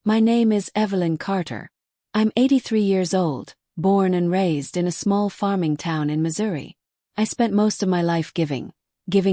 My name is Evelyn Carter. I'm 83 years old, born and raised in a small farming town in Missouri. I spent most of my life giving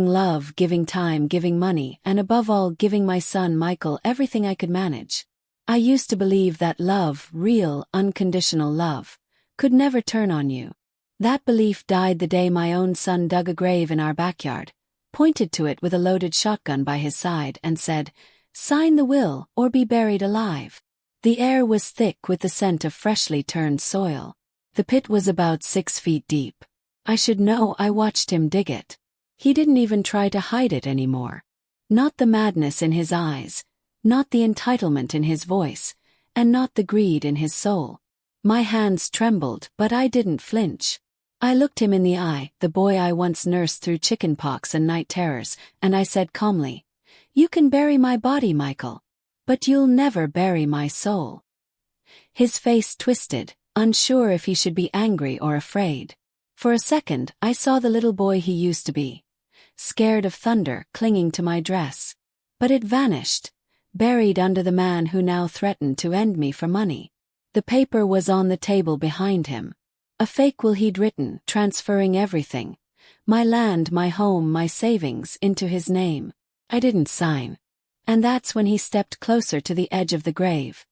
love, giving time, giving money, and above all giving my son Michael everything I could manage. I used to believe that love, real, unconditional love, could never turn on you. That belief died the day my own son dug a grave in our backyard, pointed to it with a loaded shotgun by his side, and said, "Sign the will or be buried alive." The air was thick with the scent of freshly turned soil. The pit was about 6 feet deep. I should know. I watched him dig it. He didn't even try to hide it anymore. Not the madness in his eyes, not the entitlement in his voice, and not the greed in his soul. My hands trembled, but I didn't flinch. I looked him in the eye, the boy I once nursed through chicken pox and night terrors, and I said calmly, "You can bury my body, Michael, but you'll never bury my soul." His face twisted, unsure if he should be angry or afraid. For a second, I saw the little boy he used to be, scared of thunder, clinging to my dress. But it vanished, buried under the man who now threatened to end me for money. The paper was on the table behind him. A fake will he'd written, transferring everything, my land, my home, my savings, into his name. I didn't sign. And that's when he stepped closer to the edge of the grave,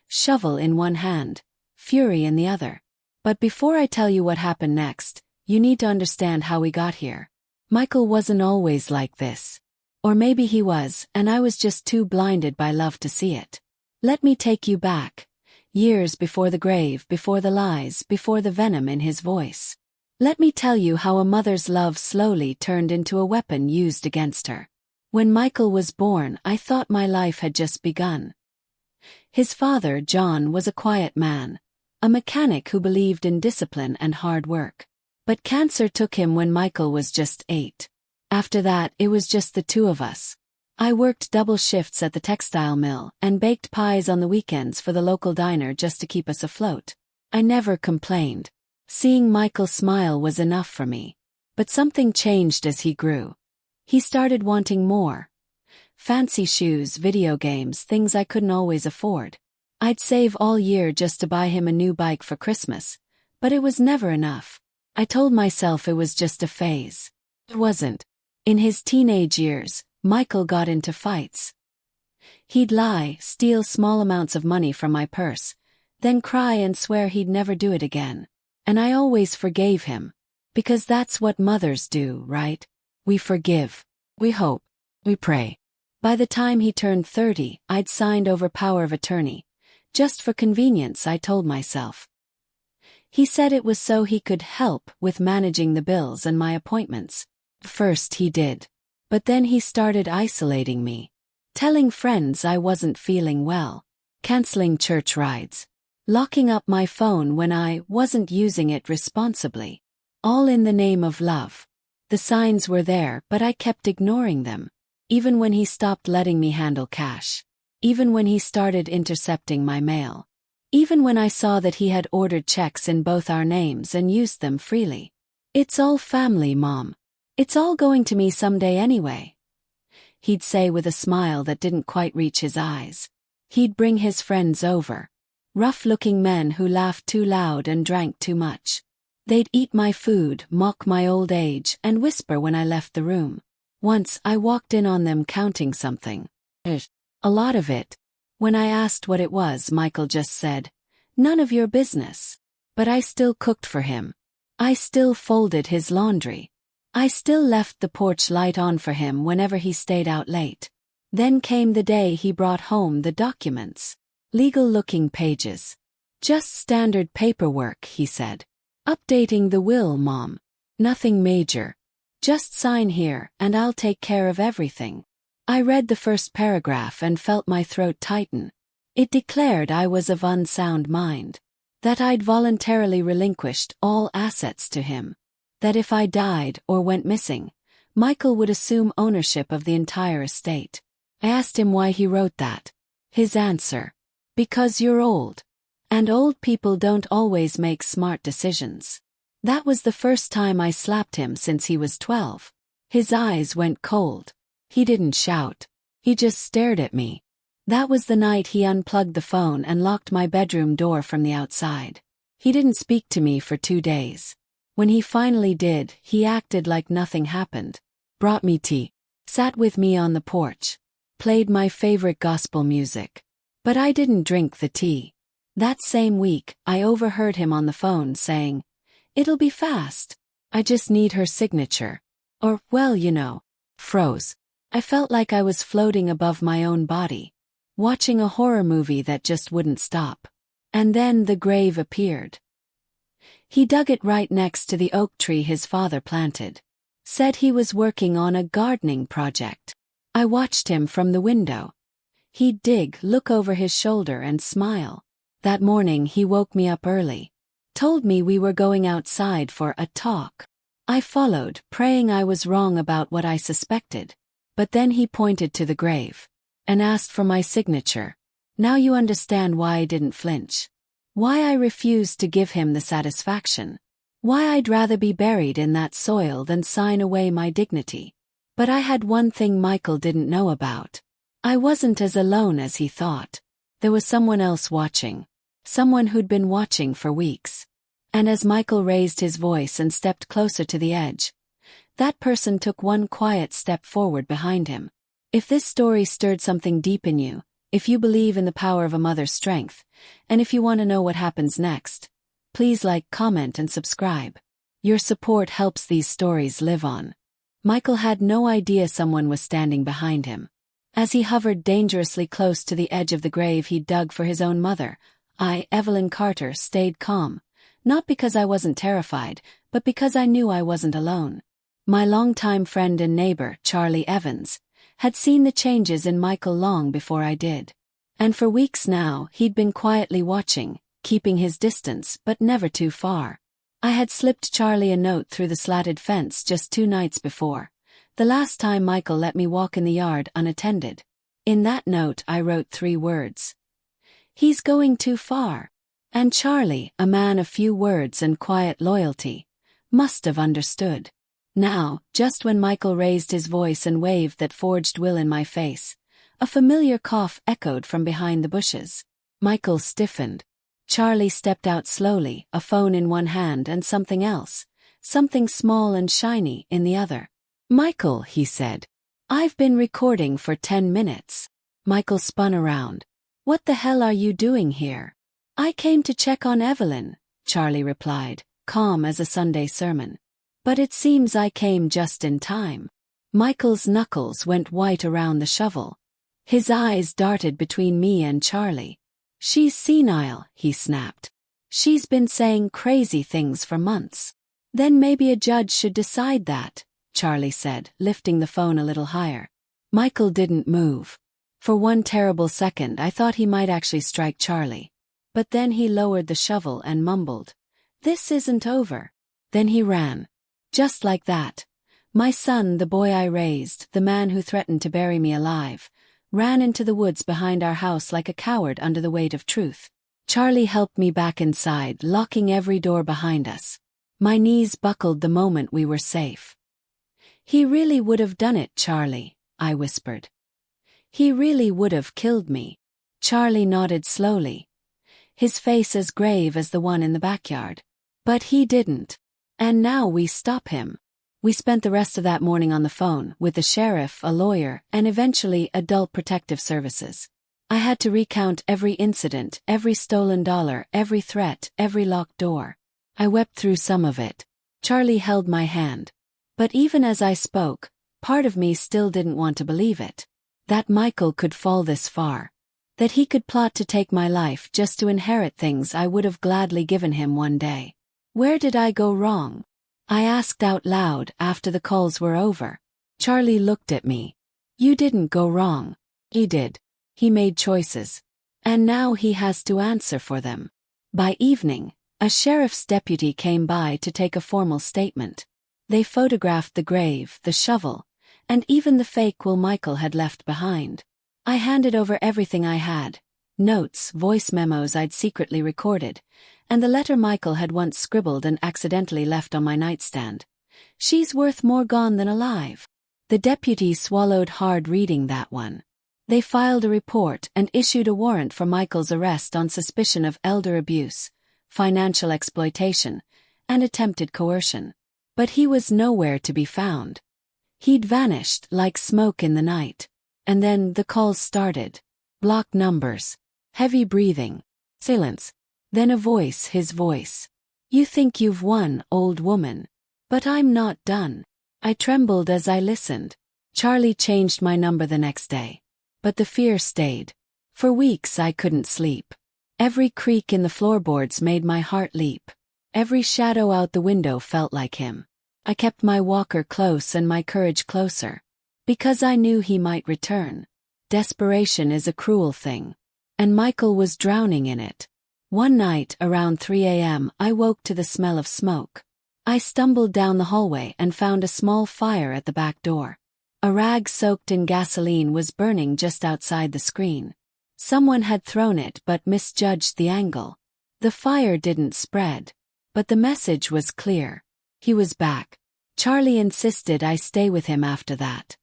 shovel in one hand, fury in the other. But before I tell you what happened next, you need to understand how we got here. Michael wasn't always like this. Or maybe he was, and I was just too blinded by love to see it. Let me take you back. Years before the grave, before the lies, before the venom in his voice. Let me tell you how a mother's love slowly turned into a weapon used against her. When Michael was born, I thought my life had just begun. His father, John, was a quiet man, a mechanic who believed in discipline and hard work. But cancer took him when Michael was just 8. After that, it was just the two of us. I worked double shifts at the textile mill and baked pies on the weekends for the local diner just to keep us afloat. I never complained. Seeing Michael smile was enough for me. But something changed as he grew. He started wanting more. Fancy shoes, video games, things I couldn't always afford. I'd save all year just to buy him a new bike for Christmas, but it was never enough. I told myself it was just a phase. It wasn't. In his teenage years, Michael got into fights. He'd lie, steal small amounts of money from my purse, then cry and swear he'd never do it again. And I always forgave him. Because that's what mothers do, right? We forgive. We hope. We pray. By the time he turned 30, I'd signed over power of attorney. Just for convenience, I told myself. He said it was so he could help with managing the bills and my appointments. First he did. But then he started isolating me. Telling friends I wasn't feeling well. Canceling church rides. Locking up my phone when I wasn't using it responsibly. All in the name of love. The signs were there, but I kept ignoring them. Even when he stopped letting me handle cash. Even when he started intercepting my mail. Even when I saw that he had ordered checks in both our names and used them freely. "It's all family, Mom. It's all going to me someday anyway," he'd say with a smile that didn't quite reach his eyes. He'd bring his friends over. Rough-looking men who laughed too loud and drank too much. They'd eat my food, mock my old age, and whisper when I left the room. Once I walked in on them counting something. A lot of it. When I asked what it was, Michael just said, "None of your business." But I still cooked for him. I still folded his laundry. I still left the porch light on for him whenever he stayed out late. Then came the day he brought home the documents. Legal-looking pages. "Just standard paperwork," he said. "Updating the will, Mom. Nothing major. Just sign here, and I'll take care of everything." I read the first paragraph and felt my throat tighten. It declared I was of unsound mind. That I'd voluntarily relinquished all assets to him. That if I died or went missing, Michael would assume ownership of the entire estate. I asked him why he wrote that. His answer: "Because you're old. And old people don't always make smart decisions." That was the first time I slapped him since he was 12. His eyes went cold. He didn't shout. He just stared at me. That was the night he unplugged the phone and locked my bedroom door from the outside. He didn't speak to me for 2 days. When he finally did, he acted like nothing happened. Brought me tea. Sat with me on the porch. Played my favorite gospel music. But I didn't drink the tea. That same week, I overheard him on the phone saying, "It'll be fast. I just need her signature." Or, well, froze. I felt like I was floating above my own body, watching a horror movie that just wouldn't stop. And then the grave appeared. He dug it right next to the oak tree his father planted. Said he was working on a gardening project. I watched him from the window. He'd dig, look over his shoulder and smile. That morning he woke me up early. Told me we were going outside for a talk. I followed, praying I was wrong about what I suspected. But then he pointed to the grave and asked for my signature. Now you understand why I didn't flinch. Why I refused to give him the satisfaction. Why I'd rather be buried in that soil than sign away my dignity. But I had one thing Michael didn't know about. I wasn't as alone as he thought. There was someone else watching. Someone who'd been watching for weeks. And as Michael raised his voice and stepped closer to the edge, that person took one quiet step forward behind him. If this story stirred something deep in you, if you believe in the power of a mother's strength, and if you want to know what happens next, please like, comment, and subscribe. Your support helps these stories live on. Michael had no idea someone was standing behind him. As he hovered dangerously close to the edge of the grave he'd dug for his own mother, I, Evelyn Carter, stayed calm. Not because I wasn't terrified, but because I knew I wasn't alone. My longtime friend and neighbor, Charlie Evans, had seen the changes in Michael long before I did. And for weeks now, he'd been quietly watching, keeping his distance but never too far. I had slipped Charlie a note through the slatted fence just 2 nights before, the last time Michael let me walk in the yard unattended. In that note I wrote 3 words. "He's going too far." And Charlie, a man of few words and quiet loyalty, must have understood. Now, just when Michael raised his voice and waved that forged will in my face, a familiar cough echoed from behind the bushes. Michael stiffened. Charlie stepped out slowly, a phone in one hand and something else, something small and shiny, in the other. "Michael," he said, "I've been recording for 10 minutes. Michael spun around. "What the hell are you doing here?" "I came to check on Evelyn," Charlie replied, calm as a Sunday sermon. "But it seems I came just in time." Michael's knuckles went white around the shovel. His eyes darted between me and Charlie. "She's senile," he snapped. "She's been saying crazy things for months." "Then maybe a judge should decide that," Charlie said, lifting the phone a little higher. Michael didn't move. For one terrible second I thought he might actually strike Charlie. But then he lowered the shovel and mumbled, "This isn't over." Then he ran. Just like that. My son, the boy I raised, the man who threatened to bury me alive, ran into the woods behind our house like a coward under the weight of truth. Charlie helped me back inside, locking every door behind us. My knees buckled the moment we were safe. "He really would have done it, Charlie," I whispered. "He really would have killed me." Charlie nodded slowly, his face as grave as the one in the backyard. "But he didn't. And now we stop him." We spent the rest of that morning on the phone, with the sheriff, a lawyer, and eventually Adult Protective Services. I had to recount every incident, every stolen dollar, every threat, every locked door. I wept through some of it. Charlie held my hand. But even as I spoke, part of me still didn't want to believe it. That Michael could fall this far. That he could plot to take my life just to inherit things I would have gladly given him one day. Where did I go wrong? I asked out loud after the calls were over. Charlie looked at me. "You didn't go wrong." "He did. He made choices. And now he has to answer for them." By evening, a sheriff's deputy came by to take a formal statement. They photographed the grave, the shovel, and even the fake will Michael had left behind. I handed over everything I had. Notes, voice memos I'd secretly recorded, and the letter Michael had once scribbled and accidentally left on my nightstand. "She's worth more gone than alive." The deputy swallowed hard reading that one. They filed a report and issued a warrant for Michael's arrest on suspicion of elder abuse, financial exploitation, and attempted coercion. But he was nowhere to be found. He'd vanished like smoke in the night. And then the calls started. Blocked numbers. Heavy breathing. Silence. Then a voice, his voice. "You think you've won, old woman. But I'm not done." I trembled as I listened. Charlie changed my number the next day. But the fear stayed. For weeks I couldn't sleep. Every creak in the floorboards made my heart leap. Every shadow out the window felt like him. I kept my walker close and my courage closer. Because I knew he might return. Desperation is a cruel thing. And Michael was drowning in it. One night, around 3 a.m., I woke to the smell of smoke. I stumbled down the hallway and found a small fire at the back door. A rag soaked in gasoline was burning just outside the screen. Someone had thrown it but misjudged the angle. The fire didn't spread. But the message was clear. He was back. Charlie insisted I stay with him after that.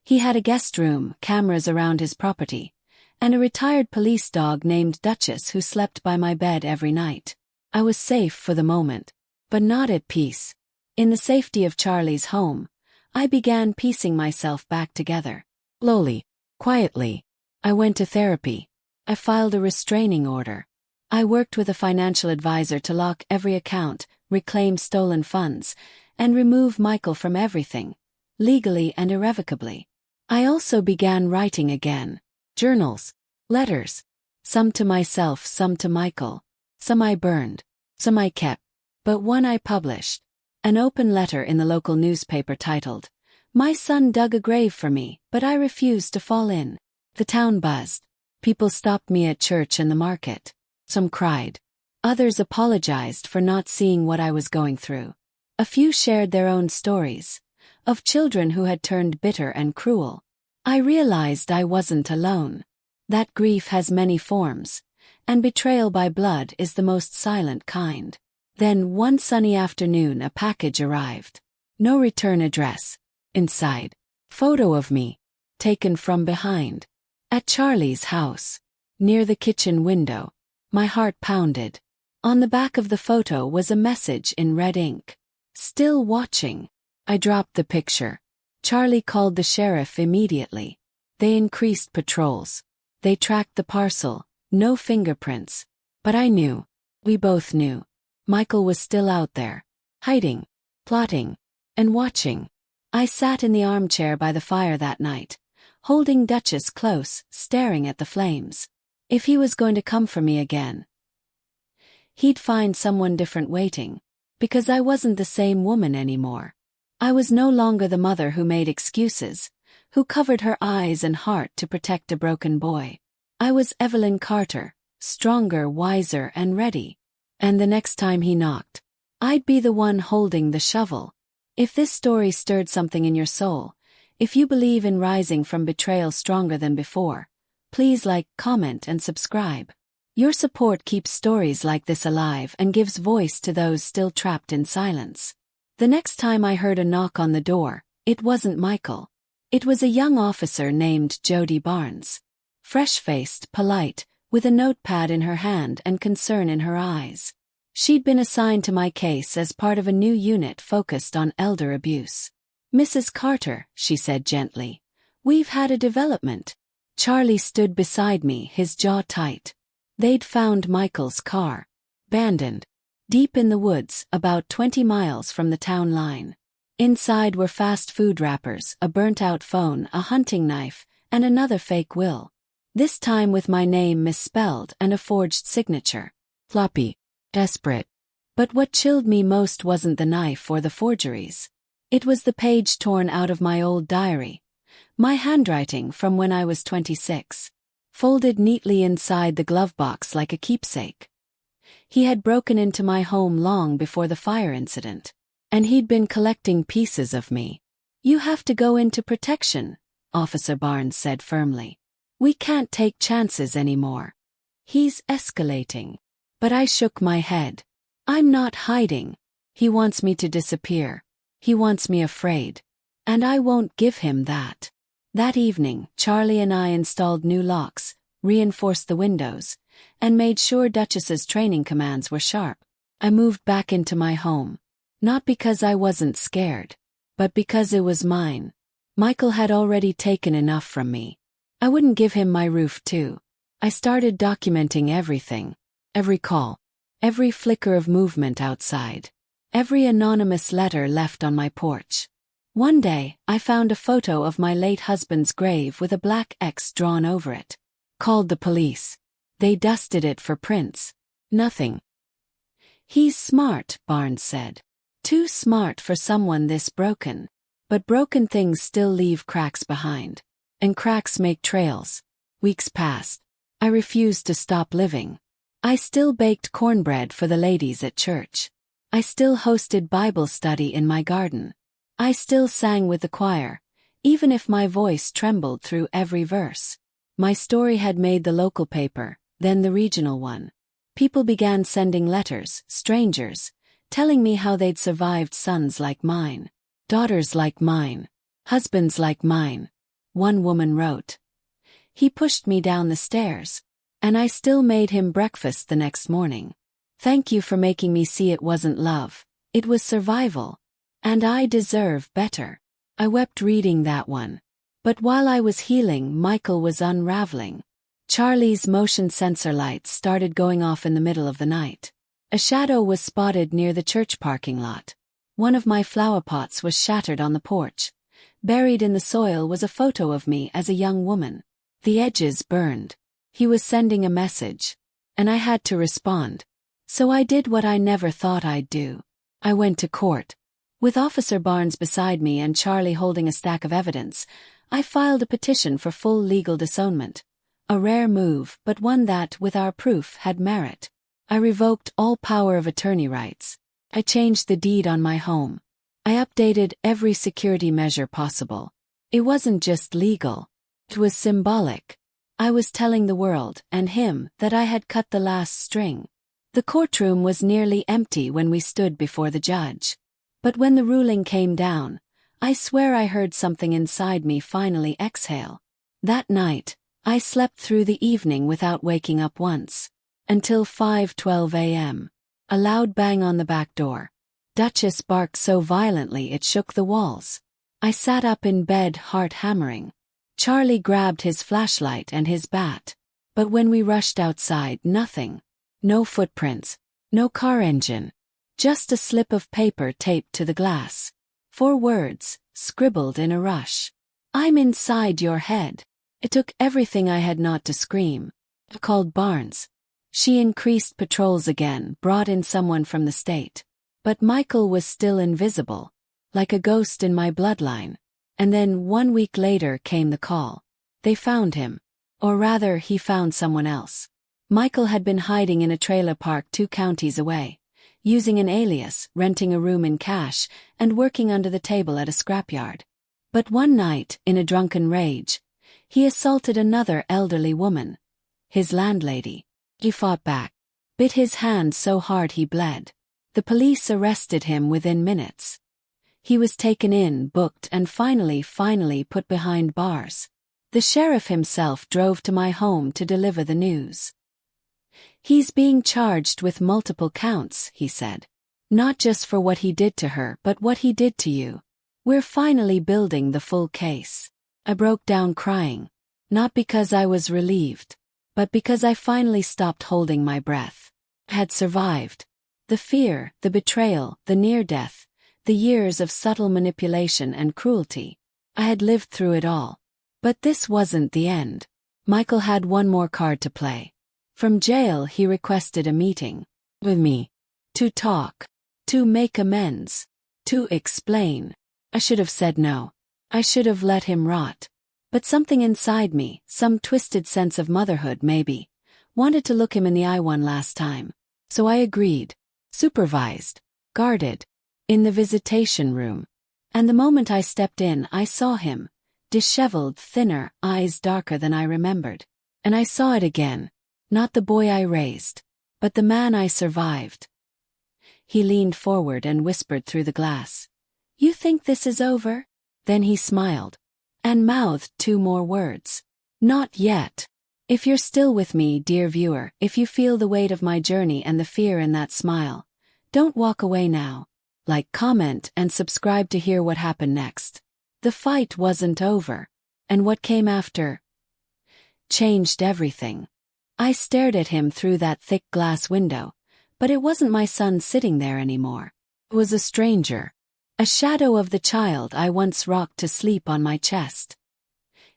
He had a guest room, cameras around his property, and a retired police dog named Duchess who slept by my bed every night. I was safe for the moment, but not at peace. In the safety of Charlie's home, I began piecing myself back together. Slowly, quietly. I went to therapy. I filed a restraining order. I worked with a financial advisor to lock every account, reclaim stolen funds, and remove Michael from everything, legally and irrevocably. I also began writing again. Journals, letters. Some to myself, some to Michael. Some I burned, some I kept. But one I published. An open letter in the local newspaper titled, "My son dug a grave for me, but I refused to fall in." The town buzzed. People stopped me at church and the market. Some cried. Others apologized for not seeing what I was going through. A few shared their own stories, of children who had turned bitter and cruel. I realized I wasn't alone. That grief has many forms, and betrayal by blood is the most silent kind. Then one sunny afternoon a package arrived. No return address. Inside. Photo of me. Taken from behind. At Charlie's house. Near the kitchen window. My heart pounded. On the back of the photo was a message in red ink. "Still watching." I dropped the picture. Charlie called the sheriff immediately. They increased patrols. They tracked the parcel. No fingerprints. But I knew. We both knew. Michael was still out there. Hiding. Plotting. And watching. I sat in the armchair by the fire that night, holding Duchess close, staring at the flames. If he was going to come for me again, he'd find someone different waiting. Because I wasn't the same woman anymore. I was no longer the mother who made excuses, who covered her eyes and heart to protect a broken boy. I was Evelyn Carter, stronger, wiser, and ready. And the next time he knocked, I'd be the one holding the shovel. If this story stirred something in your soul, if you believe in rising from betrayal stronger than before, please like, comment, and subscribe. Your support keeps stories like this alive and gives voice to those still trapped in silence. The next time I heard a knock on the door, it wasn't Michael. It was a young officer named Jody Barnes. Fresh-faced, polite, with a notepad in her hand and concern in her eyes. She'd been assigned to my case as part of a new unit focused on elder abuse. "Mrs. Carter," she said gently, "we've had a development." Charlie stood beside me, his jaw tight. They'd found Michael's car. Abandoned. Deep in the woods, about 20 miles from the town line. Inside were fast food wrappers, a burnt-out phone, a hunting knife, and another fake will. This time with my name misspelled and a forged signature. Floppy. Desperate. But what chilled me most wasn't the knife or the forgeries. It was the page torn out of my old diary. My handwriting from when I was 26. Folded neatly inside the glove box like a keepsake. He had broken into my home long before the fire incident. And he'd been collecting pieces of me. "You have to go into protection," Officer Barnes said firmly. "We can't take chances anymore. He's escalating." But I shook my head. "I'm not hiding. He wants me to disappear. He wants me afraid. And I won't give him that." That evening, Charlie and I installed new locks, reinforced the windows, and made sure Duchess's training commands were sharp. I moved back into my home. Not because I wasn't scared, but because it was mine. Michael had already taken enough from me. I wouldn't give him my roof too. I started documenting everything. Every call. Every flicker of movement outside. Every anonymous letter left on my porch. One day, I found a photo of my late husband's grave with a black X drawn over it. Called the police. They dusted it for prints. Nothing. "He's smart," Barnes said. "Too smart for someone this broken." But broken things still leave cracks behind. And cracks make trails. Weeks passed. I refused to stop living. I still baked cornbread for the ladies at church. I still hosted Bible study in my garden. I still sang with the choir, even if my voice trembled through every verse. My story had made the local paper, then the regional one. People began sending letters, strangers, telling me how they'd survived sons like mine, daughters like mine, husbands like mine. One woman wrote, "He pushed me down the stairs, and I still made him breakfast the next morning. Thank you for making me see it wasn't love, it was survival. And I deserve better." I wept reading that one. But while I was healing, Michael was unraveling. Charlie's motion sensor lights started going off in the middle of the night. A shadow was spotted near the church parking lot. One of my flower pots was shattered on the porch. Buried in the soil was a photo of me as a young woman. The edges burned. He was sending a message. And I had to respond. So I did what I never thought I'd do. I went to court. With Officer Barnes beside me and Charlie holding a stack of evidence, I filed a petition for full legal disownment. A rare move, but one that, with our proof, had merit. I revoked all power of attorney rights. I changed the deed on my home. I updated every security measure possible. It wasn't just legal. It was symbolic. I was telling the world, and him, that I had cut the last string. The courtroom was nearly empty when we stood before the judge. But when the ruling came down, I swear I heard something inside me finally exhale. That night, I slept through the evening without waking up once. Until 5:12 a.m. A loud bang on the back door. Duchess barked so violently it shook the walls. I sat up in bed, heart hammering. Charlie grabbed his flashlight and his bat. But when we rushed outside, nothing. No footprints. No car engine. Just a slip of paper taped to the glass. 4 words, scribbled in a rush. "I'm inside your head." It took everything I had not to scream. I called Barnes. She increased patrols again, brought in someone from the state. But Michael was still invisible, like a ghost in my bloodline. And then 1 week later came the call. They found him. Or rather, he found someone else. Michael had been hiding in a trailer park 2 counties away, using an alias, renting a room in cash, and working under the table at a scrapyard. But one night, in a drunken rage, he assaulted another elderly woman, his landlady. He fought back, bit his hand so hard he bled. The police arrested him within minutes. He was taken in, booked, and finally put behind bars. The sheriff himself drove to my home to deliver the news. "He's being charged with multiple counts," he said. "Not just for what he did to her, but what he did to you. We're finally building the full case." I broke down crying. Not because I was relieved, but because I finally stopped holding my breath. I had survived. The fear, the betrayal, the near-death, the years of subtle manipulation and cruelty. I had lived through it all. But this wasn't the end. Michael had one more card to play. From jail he requested a meeting with me. To talk. To make amends. To explain. I should have said no. I should have let him rot. But something inside me, some twisted sense of motherhood maybe, wanted to look him in the eye one last time. So I agreed. Supervised. Guarded. In the visitation room. And the moment I stepped in, I saw him. Disheveled, thinner, eyes darker than I remembered. And I saw it again. Not the boy I raised, but the man I survived. He leaned forward and whispered through the glass. "You think this is over?" Then he smiled. and mouthed 2 more words. Not yet. If you're still with me, dear viewer, if you feel the weight of my journey and the fear in that smile, don't walk away now. Like, comment, and subscribe to hear what happened next. The fight wasn't over, and what came after changed everything. I stared at him through that thick glass window, but it wasn't my son sitting there anymore. It was a stranger. A shadow of the child I once rocked to sleep on my chest.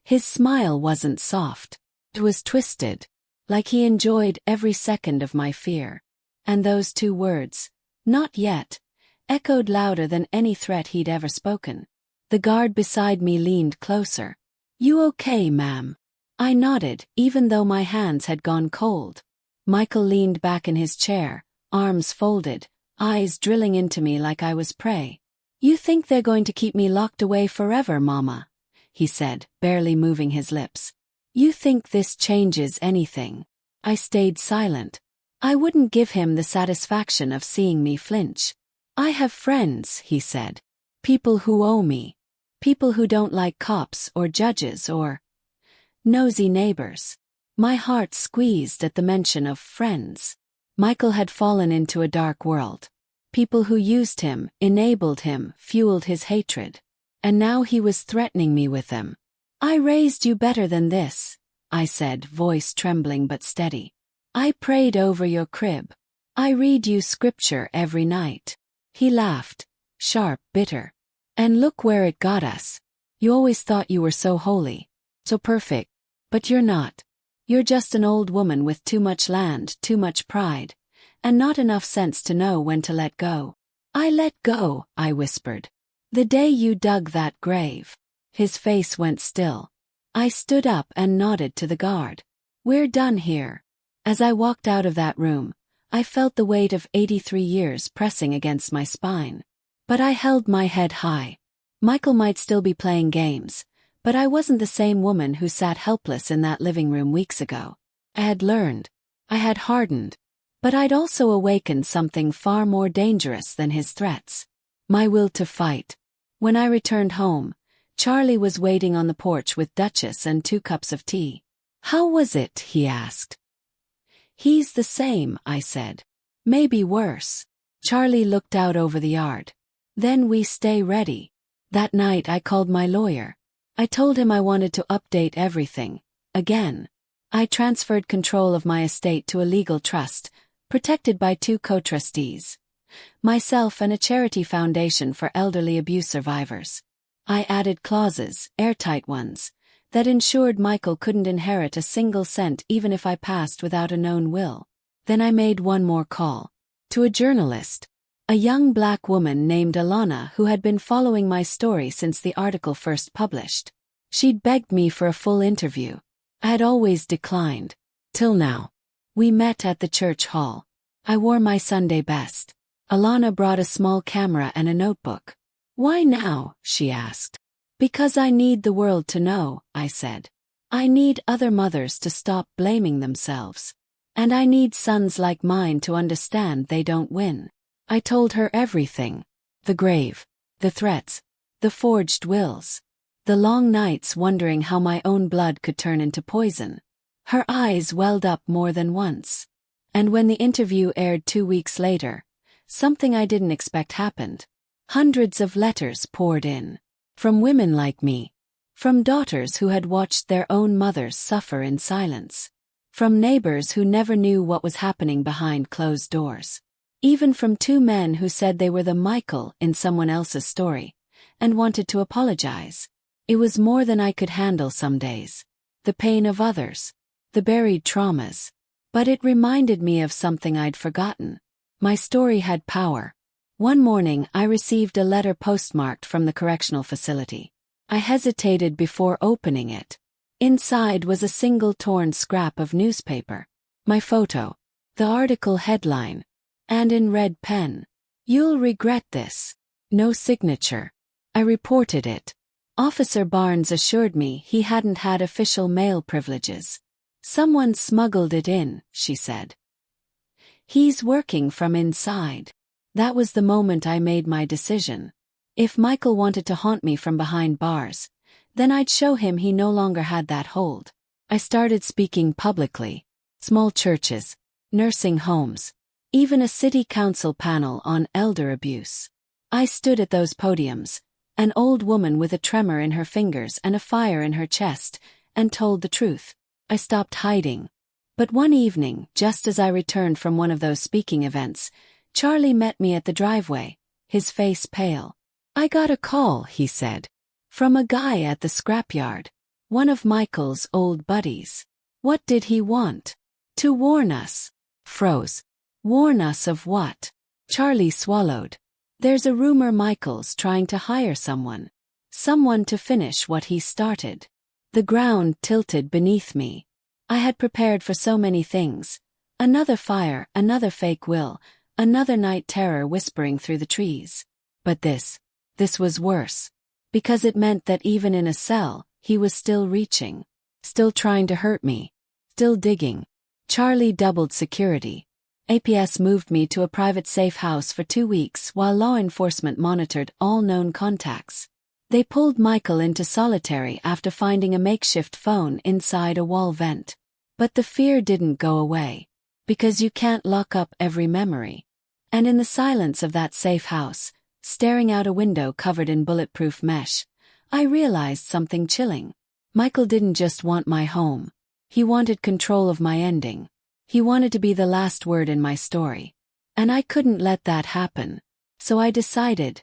His smile wasn't soft. It was twisted, like he enjoyed every second of my fear. And those 2 words, "not yet," echoed louder than any threat he'd ever spoken. The guard beside me leaned closer. "You okay, ma'am?" I nodded, even though my hands had gone cold. Michael leaned back in his chair, arms folded, eyes drilling into me like I was prey. "You think they're going to keep me locked away forever, Mama?" he said, barely moving his lips. "You think this changes anything?" I stayed silent. I wouldn't give him the satisfaction of seeing me flinch. "I have friends," he said. "People who owe me. People who don't like cops or judges or nosy neighbors." My heart squeezed at the mention of friends. Michael had fallen into a dark world. People who used him, enabled him, fueled his hatred. And now he was threatening me with them. "I raised you better than this," I said, voice trembling but steady. "I prayed over your crib. I read you scripture every night." He laughed, sharp, bitter. "And look where it got us. You always thought you were so holy, so perfect. But you're not. You're just an old woman with too much land, too much pride, and not enough sense to know when to let go." "I let go," I whispered. "The day you dug that grave." His face went still. I stood up and nodded to the guard. "We're done here." As I walked out of that room, I felt the weight of 83 years pressing against my spine. But I held my head high. Michael might still be playing games, but I wasn't the same woman who sat helpless in that living room weeks ago. I had learned. I had hardened. But I'd also awakened something far more dangerous than his threats. My will to fight. When I returned home, Charlie was waiting on the porch with Duchess and 2 cups of tea. "How was it?" he asked. "He's the same," I said. "Maybe worse." Charlie looked out over the yard. "Then we stay ready." That night I called my lawyer. I told him I wanted to update everything. Again. I transferred control of my estate to a legal trust, protected by 2 co-trustees. Myself and a charity foundation for elderly abuse survivors. I added clauses, airtight ones, that ensured Michael couldn't inherit a single cent even if I passed without a known will. Then I made one more call. To a journalist. A young black woman named Alana who had been following my story since the article first published. She'd begged me for a full interview. I had always declined. Till now. We met at the church hall. I wore my Sunday best. Alana brought a small camera and a notebook. "Why now?" she asked. "Because I need the world to know," I said. "I need other mothers to stop blaming themselves. And I need sons like mine to understand they don't win." I told her everything. The grave. The threats. The forged wills. The long nights wondering how my own blood could turn into poison. Her eyes welled up more than once. And when the interview aired 2 weeks later, something I didn't expect happened. Hundreds of letters poured in. From women like me. From daughters who had watched their own mothers suffer in silence. From neighbors who never knew what was happening behind closed doors. Even from 2 men who said they were the Michael in someone else's story, and wanted to apologize. It was more than I could handle some days. The pain of others. The buried traumas. But it reminded me of something I'd forgotten. My story had power. One morning I received a letter postmarked from the correctional facility. I hesitated before opening it. Inside was a single torn scrap of newspaper. My photo. The article headline. And in red pen. "You'll regret this." No signature. I reported it. Officer Barnes assured me he hadn't had official mail privileges. "Someone smuggled it in," she said. "He's working from inside." That was the moment I made my decision. If Michael wanted to haunt me from behind bars, Then I'd show him he no longer had that hold. I started speaking publicly. Small churches, nursing homes, even a city council panel on elder abuse. I stood at those podiums, an old woman with a tremor in her fingers and a fire in her chest, and told the truth. I stopped hiding. But one evening, just as I returned from one of those speaking events, Charlie met me at the driveway, his face pale. "I got a call," he said, "from a guy at the scrapyard. One of Michael's old buddies. What did he want?" "To warn us." Froze. "Warn us of what?" Charlie swallowed. "There's a rumor Michael's trying to hire someone. Someone to finish what he started." The ground tilted beneath me. I had prepared for so many things. Another fire, another fake will, another night terror whispering through the trees. But this was worse. Because it meant that even in a cell, he was still reaching. Still trying to hurt me. Still digging. Charlie doubled security. APS moved me to a private safe house for 2 weeks while law enforcement monitored all known contacts. They pulled Michael into solitary after finding a makeshift phone inside a wall vent. But the fear didn't go away. Because you can't lock up every memory. And in the silence of that safe house, staring out a window covered in bulletproof mesh, I realized something chilling. Michael didn't just want my home. He wanted control of my ending. He wanted to be the last word in my story. And I couldn't let that happen. So I decided,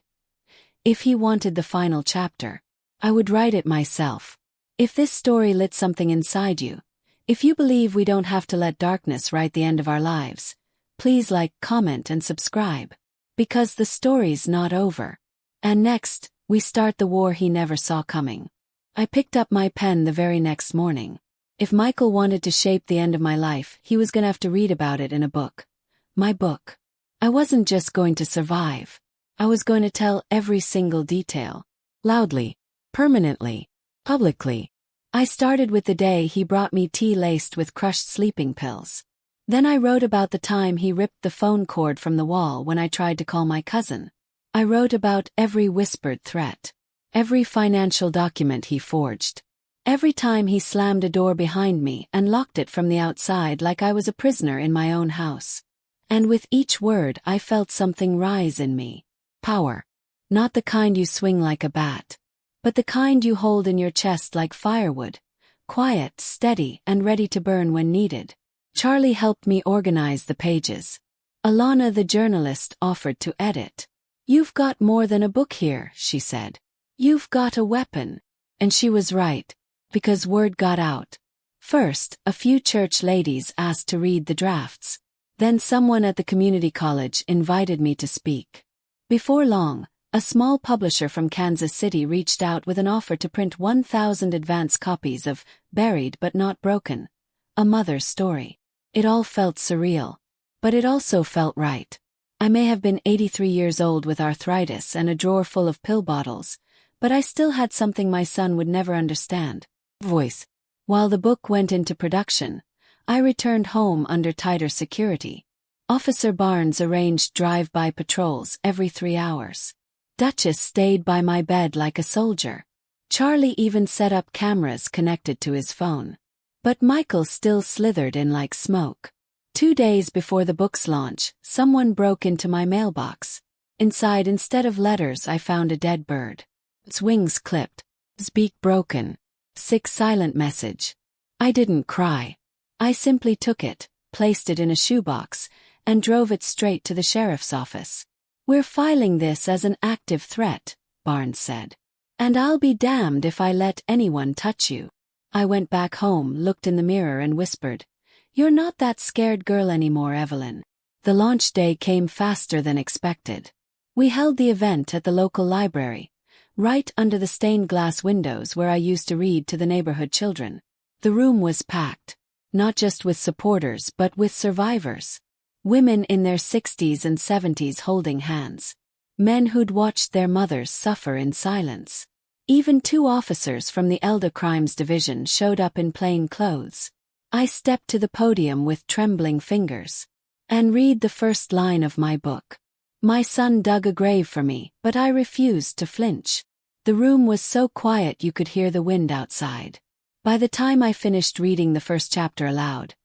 if he wanted the final chapter, I would write it myself. If this story lit something inside you, if you believe we don't have to let darkness write the end of our lives, please like, comment, and subscribe. Because the story's not over. And next, we start the war he never saw coming. I picked up my pen the very next morning. If Michael wanted to shape the end of my life, he was gonna have to read about it in a book. My book. I wasn't just going to survive. I was going to tell every single detail. Loudly. Permanently. Publicly. I started with the day he brought me tea laced with crushed sleeping pills. Then I wrote about the time he ripped the phone cord from the wall when I tried to call my cousin. I wrote about every whispered threat. Every financial document he forged. Every time he slammed a door behind me and locked it from the outside like I was a prisoner in my own house. And with each word I felt something rise in me. Power. Not the kind you swing like a bat. But the kind you hold in your chest like firewood. Quiet, steady, and ready to burn when needed. Charlie helped me organize the pages. Alana the journalist offered to edit. "You've got more than a book here," she said. "You've got a weapon." And she was right. Because word got out. First, a few church ladies asked to read the drafts. Then someone at the community college invited me to speak. Before long, a small publisher from Kansas City reached out with an offer to print 1,000 advance copies of Buried But Not Broken, a mother's story. It all felt surreal. But it also felt right. I may have been 83 years old with arthritis and a drawer full of pill bottles, but I still had something my son would never understand. Voice. While the book went into production, I returned home under tighter security. Officer Barnes arranged drive-by patrols every 3 hours. Duchess stayed by my bed like a soldier. Charlie even set up cameras connected to his phone. But Michael still slithered in like smoke. 2 days before the book's launch, someone broke into my mailbox. Inside, instead of letters, I found a dead bird. Its wings clipped, its beak broken. Sick silent message. I didn't cry. I simply took it, placed it in a shoebox, and drove it straight to the sheriff's office. "We're filing this as an active threat," Barnes said. "And I'll be damned if I let anyone touch you." I went back home, looked in the mirror and whispered, "You're not that scared girl anymore, Evelyn." The launch day came faster than expected. We held the event at the local library, right under the stained glass windows where I used to read to the neighborhood children. The room was packed, not just with supporters but with survivors. Women in their 60s and 70s holding hands. Men who'd watched their mothers suffer in silence. Even 2 officers from the Elder Crimes Division showed up in plain clothes. I stepped to the podium with trembling fingers. "And read the first line of my book." My son dug a grave for me, but I refused to flinch. The room was so quiet you could hear the wind outside. By the time I finished reading the first chapter aloud,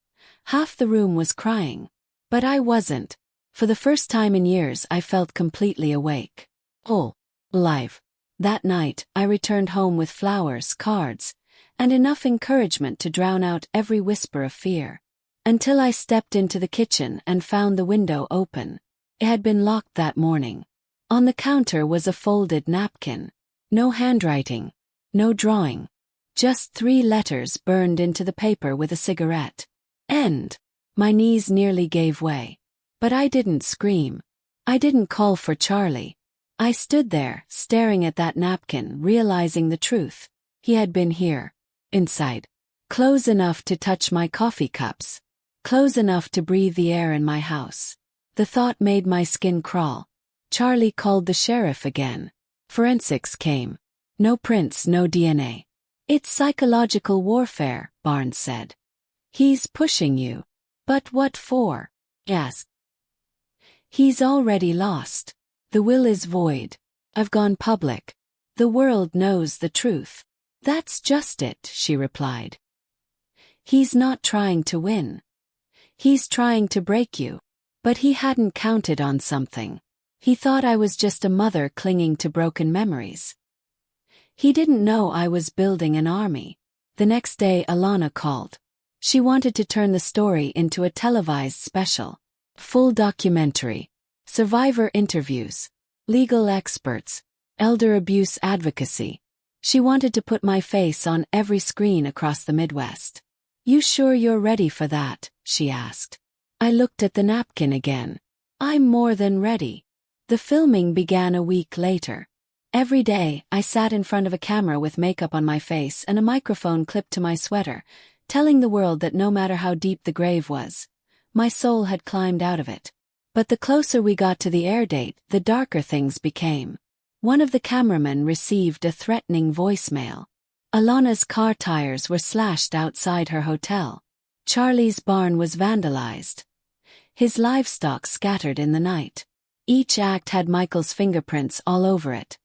half the room was crying. But I wasn't. For the first time in years I felt completely awake. Alive. That night, I returned home with flowers, cards, and enough encouragement to drown out every whisper of fear. Until I stepped into the kitchen and found the window open. It had been locked that morning. On the counter was a folded napkin. No handwriting. No drawing. Just 3 letters burned into the paper with a cigarette. End. My knees nearly gave way. But I didn't scream. I didn't call for Charlie. I stood there, staring at that napkin, realizing the truth. He had been here. Inside. Close enough to touch my coffee cups. Close enough to breathe the air in my house. The thought made my skin crawl. Charlie called the sheriff again. Forensics came. No prints, no DNA. It's psychological warfare, Barnes said. He's pushing you. But what for? Asked. He's already lost. The will is void. I've gone public. The world knows the truth. That's just it, she replied. He's not trying to win. He's trying to break you. But he hadn't counted on something. He thought I was just a mother clinging to broken memories. He didn't know I was building an army. The next day Alana called. She wanted to turn the story into a televised special. Full documentary. Survivor interviews. Legal experts. Elder abuse advocacy. She wanted to put my face on every screen across the Midwest. You sure you're ready for that? She asked. I looked at the napkin again. I'm more than ready. The filming began a week later. Every day, I sat in front of a camera with makeup on my face and a microphone clipped to my sweater, telling the world that no matter how deep the grave was, my soul had climbed out of it. But the closer we got to the air date, the darker things became. One of the cameramen received a threatening voicemail. Alana's car tires were slashed outside her hotel. Charlie's barn was vandalized. His livestock scattered in the night. Each act had Michael's fingerprints all over it.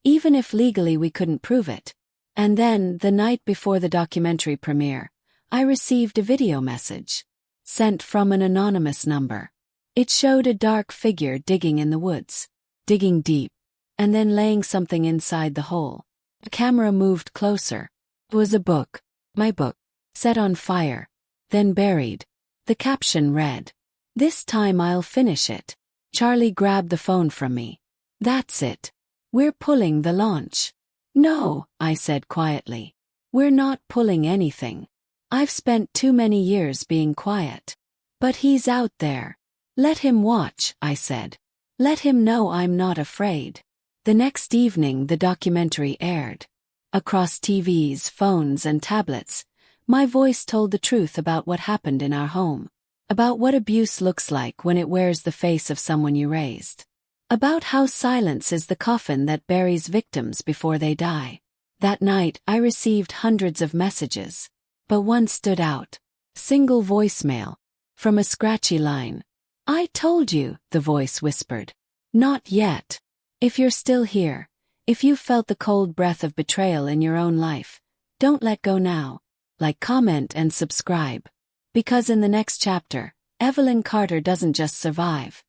Even if legally we couldn't prove it. And then, the night before the documentary premiere, I received a video message. Sent from an anonymous number. It showed a dark figure digging in the woods. Digging deep. And then laying something inside the hole. The camera moved closer. It was a book. My book. Set on fire. Then buried. The caption read, "This time I'll finish it." Charlie grabbed the phone from me. That's it. We're pulling the launch. No, I said quietly. We're not pulling anything. I've spent too many years being quiet. But he's out there. Let him watch, I said. Let him know I'm not afraid. The next evening the documentary aired. Across TVs, phones, and tablets, my voice told the truth about what happened in our home. About what abuse looks like when it wears the face of someone you raised. About how silence is the coffin that buries victims before they die. That night, I received hundreds of messages. But one stood out. Single voicemail. From a scratchy line. I told you, the voice whispered. Not yet. If you're still here, if you've felt the cold breath of betrayal in your own life, don't let go now. Like, comment, and subscribe. Because in the next chapter, Evelyn Carter doesn't just survive.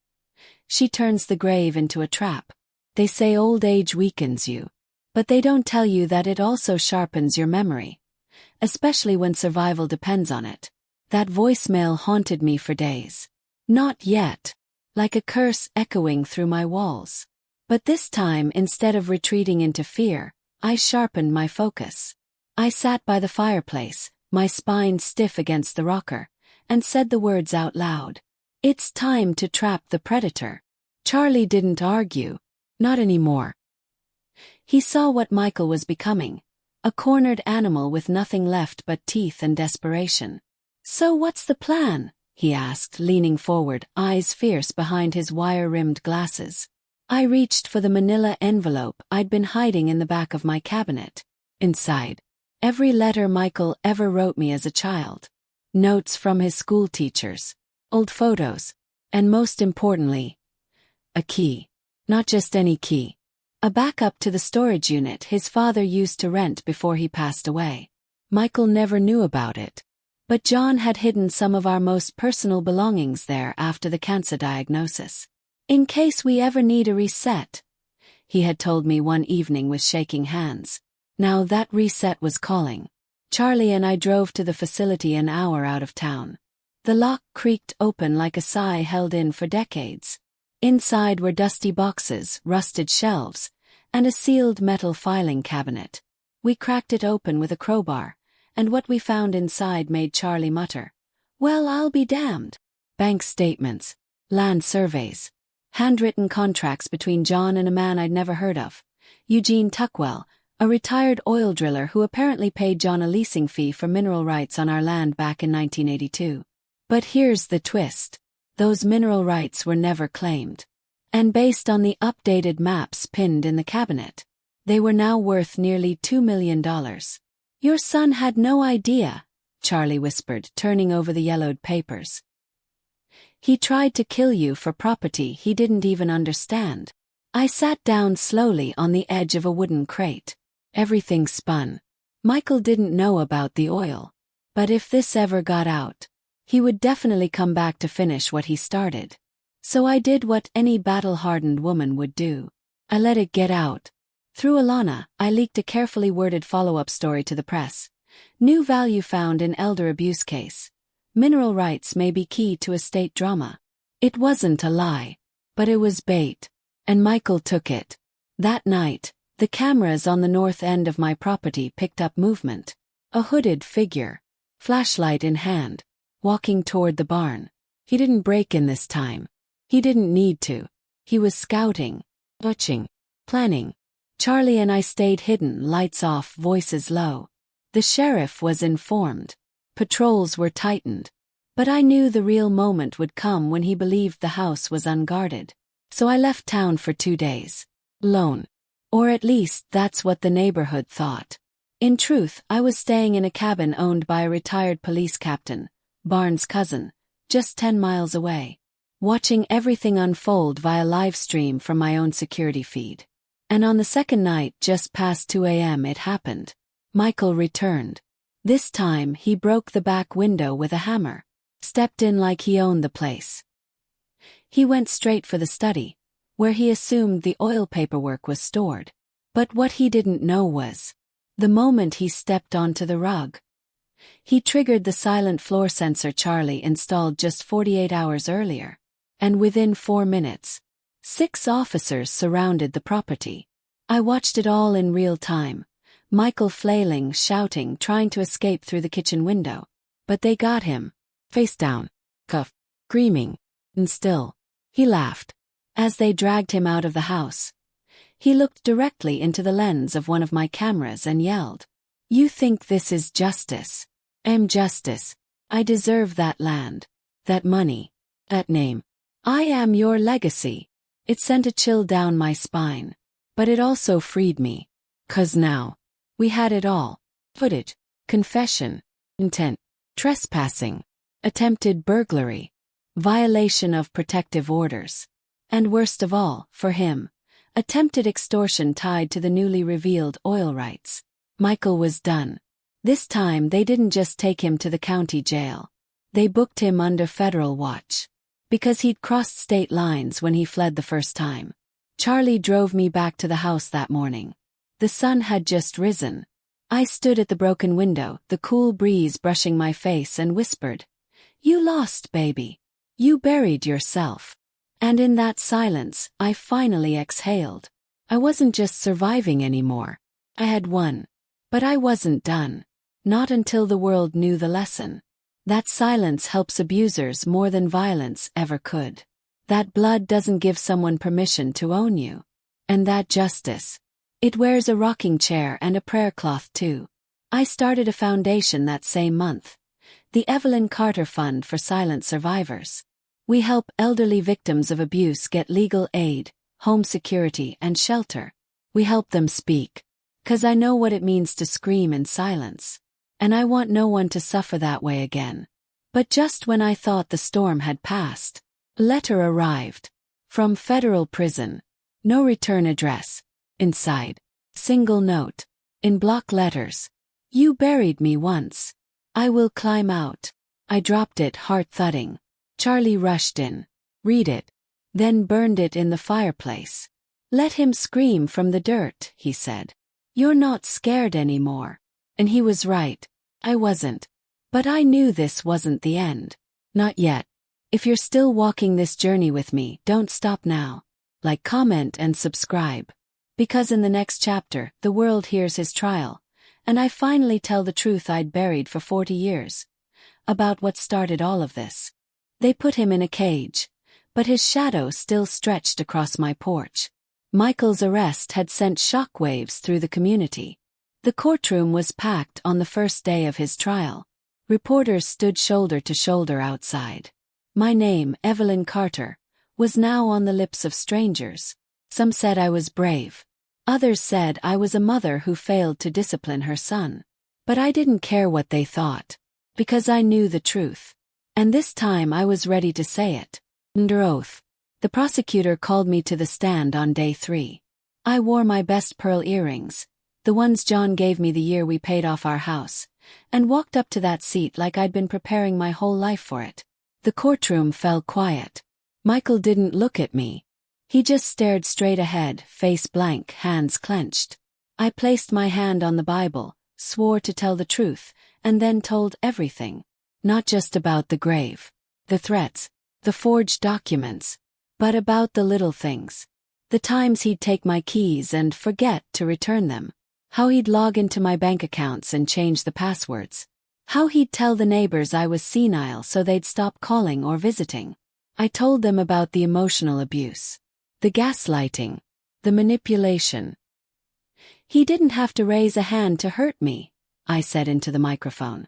She turns the grave into a trap. They say old age weakens you. But they don't tell you that it also sharpens your memory. Especially when survival depends on it. That voicemail haunted me for days. Not yet. Like a curse echoing through my walls. But this time, instead of retreating into fear, I sharpened my focus. I sat by the fireplace, my spine stiff against the rocker, and said the words out loud. It's time to trap the predator. Charlie didn't argue. Not anymore. He saw what Michael was becoming. A cornered animal with nothing left but teeth and desperation. So what's the plan? He asked, leaning forward, eyes fierce behind his wire-rimmed glasses. I reached for the manila envelope I'd been hiding in the back of my cabinet. Inside, every letter Michael ever wrote me as a child. Notes from his school teachers. Old photos. And most importantly, a key. Not just any key. A backup to the storage unit his father used to rent before he passed away. Michael never knew about it. But John had hidden some of our most personal belongings there after the cancer diagnosis. In case we ever need a reset, he had told me one evening with shaking hands. Now that reset was calling. Charlie and I drove to the facility an hour out of town. The lock creaked open like a sigh held in for decades. Inside were dusty boxes, rusted shelves, and a sealed metal filing cabinet. We cracked it open with a crowbar, and what we found inside made Charlie mutter, "Well, I'll be damned." Bank statements, land surveys, handwritten contracts between John and a man I'd never heard of, Eugene Tuckwell, a retired oil driller who apparently paid John a leasing fee for mineral rights on our land back in 1982. But here's the twist. Those mineral rights were never claimed. And based on the updated maps pinned in the cabinet, they were now worth nearly $2 million. "Your son had no idea," Charlie whispered, turning over the yellowed papers. "He tried to kill you for property he didn't even understand." I sat down slowly on the edge of a wooden crate. Everything spun. Michael didn't know about the oil. But if this ever got out, he would definitely come back to finish what he started. So I did what any battle-hardened woman would do. I let it get out. Through Alana, I leaked a carefully worded follow-up story to the press. New value found in elder abuse case. Mineral rights may be key to estate drama. It wasn't a lie. But it was bait. And Michael took it. That night, the cameras on the north end of my property picked up movement. A hooded figure, flashlight in hand, walking toward the barn. He didn't break in this time. He didn't need to. He was scouting, watching, planning. Charlie and I stayed hidden, lights off, voices low. The sheriff was informed. Patrols were tightened. But I knew the real moment would come when he believed the house was unguarded. So I left town for 2 days. Alone. Or at least that's what the neighborhood thought. In truth, I was staying in a cabin owned by a retired police captain, Barnes' cousin, just 10 miles away, watching everything unfold via live stream from my own security feed. And on the second night, just past 2 a.m., it happened. Michael returned. This time, he broke the back window with a hammer, stepped in like he owned the place. He went straight for the study, where he assumed the oil paperwork was stored. But what he didn't know was, the moment he stepped onto the rug, he triggered the silent floor sensor Charlie installed just 48 hours earlier. And within 4 minutes, 6 officers surrounded the property. I watched it all in real time. Michael flailing, shouting, trying to escape through the kitchen window. But they got him. Face down, cuffed, screaming, and still. He laughed. As they dragged him out of the house, he looked directly into the lens of one of my cameras and yelled, "You think this is justice? I'm justice. I deserve that land, that money, that name. I am your legacy." It sent a chill down my spine. But it also freed me. 'Cause now, we had it all. Footage, confession, intent, trespassing, attempted burglary, violation of protective orders. And worst of all, for him, attempted extortion tied to the newly revealed oil rights. Michael was done. This time they didn't just take him to the county jail. They booked him under federal watch. Because he'd crossed state lines when he fled the first time. Charlie drove me back to the house that morning. The sun had just risen. I stood at the broken window, the cool breeze brushing my face, and whispered, "You lost, baby. You buried yourself." And in that silence, I finally exhaled. I wasn't just surviving anymore. I had won. But I wasn't done. Not until the world knew the lesson. That silence helps abusers more than violence ever could. That blood doesn't give someone permission to own you. And that justice, it wears a rocking chair and a prayer cloth too. I started a foundation that same month. The Evelyn Carter Fund for Silent Survivors. We help elderly victims of abuse get legal aid, home security, and shelter. We help them speak. 'Cause I know what it means to scream in silence. And I want no one to suffer that way again. But just when I thought the storm had passed, a letter arrived. From federal prison. No return address. Inside. Single note. In block letters. You buried me once. I will climb out. I dropped it, heart thudding. Charlie rushed in. Read it. Then burned it in the fireplace. Let him scream from the dirt, he said. You're not scared anymore. And he was right. I wasn't. But I knew this wasn't the end. Not yet. If you're still walking this journey with me, don't stop now. Like, comment, and subscribe. Because in the next chapter, the world hears his trial, and I finally tell the truth I'd buried for 40 years. About what started all of this. They put him in a cage, but his shadow still stretched across my porch. Michael's arrest had sent shockwaves through the community. The courtroom was packed on the first day of his trial. Reporters stood shoulder to shoulder outside. My name, Evelyn Carter, was now on the lips of strangers. Some said I was brave. Others said I was a mother who failed to discipline her son. But I didn't care what they thought. Because I knew the truth. And this time I was ready to say it. Under oath. The prosecutor called me to the stand on day 3. I wore my best pearl earrings, the ones John gave me the year we paid off our house, and walked up to that seat like I'd been preparing my whole life for it. The courtroom fell quiet. Michael didn't look at me. He just stared straight ahead, face blank, hands clenched. I placed my hand on the Bible, swore to tell the truth, and then told everything. Not just about the grave, the threats, the forged documents, but about the little things. The times he'd take my keys and forget to return them. How he'd log into my bank accounts and change the passwords. How he'd tell the neighbors I was senile so they'd stop calling or visiting. I told them about the emotional abuse, the gaslighting, the manipulation. He didn't have to raise a hand to hurt me, I said into the microphone.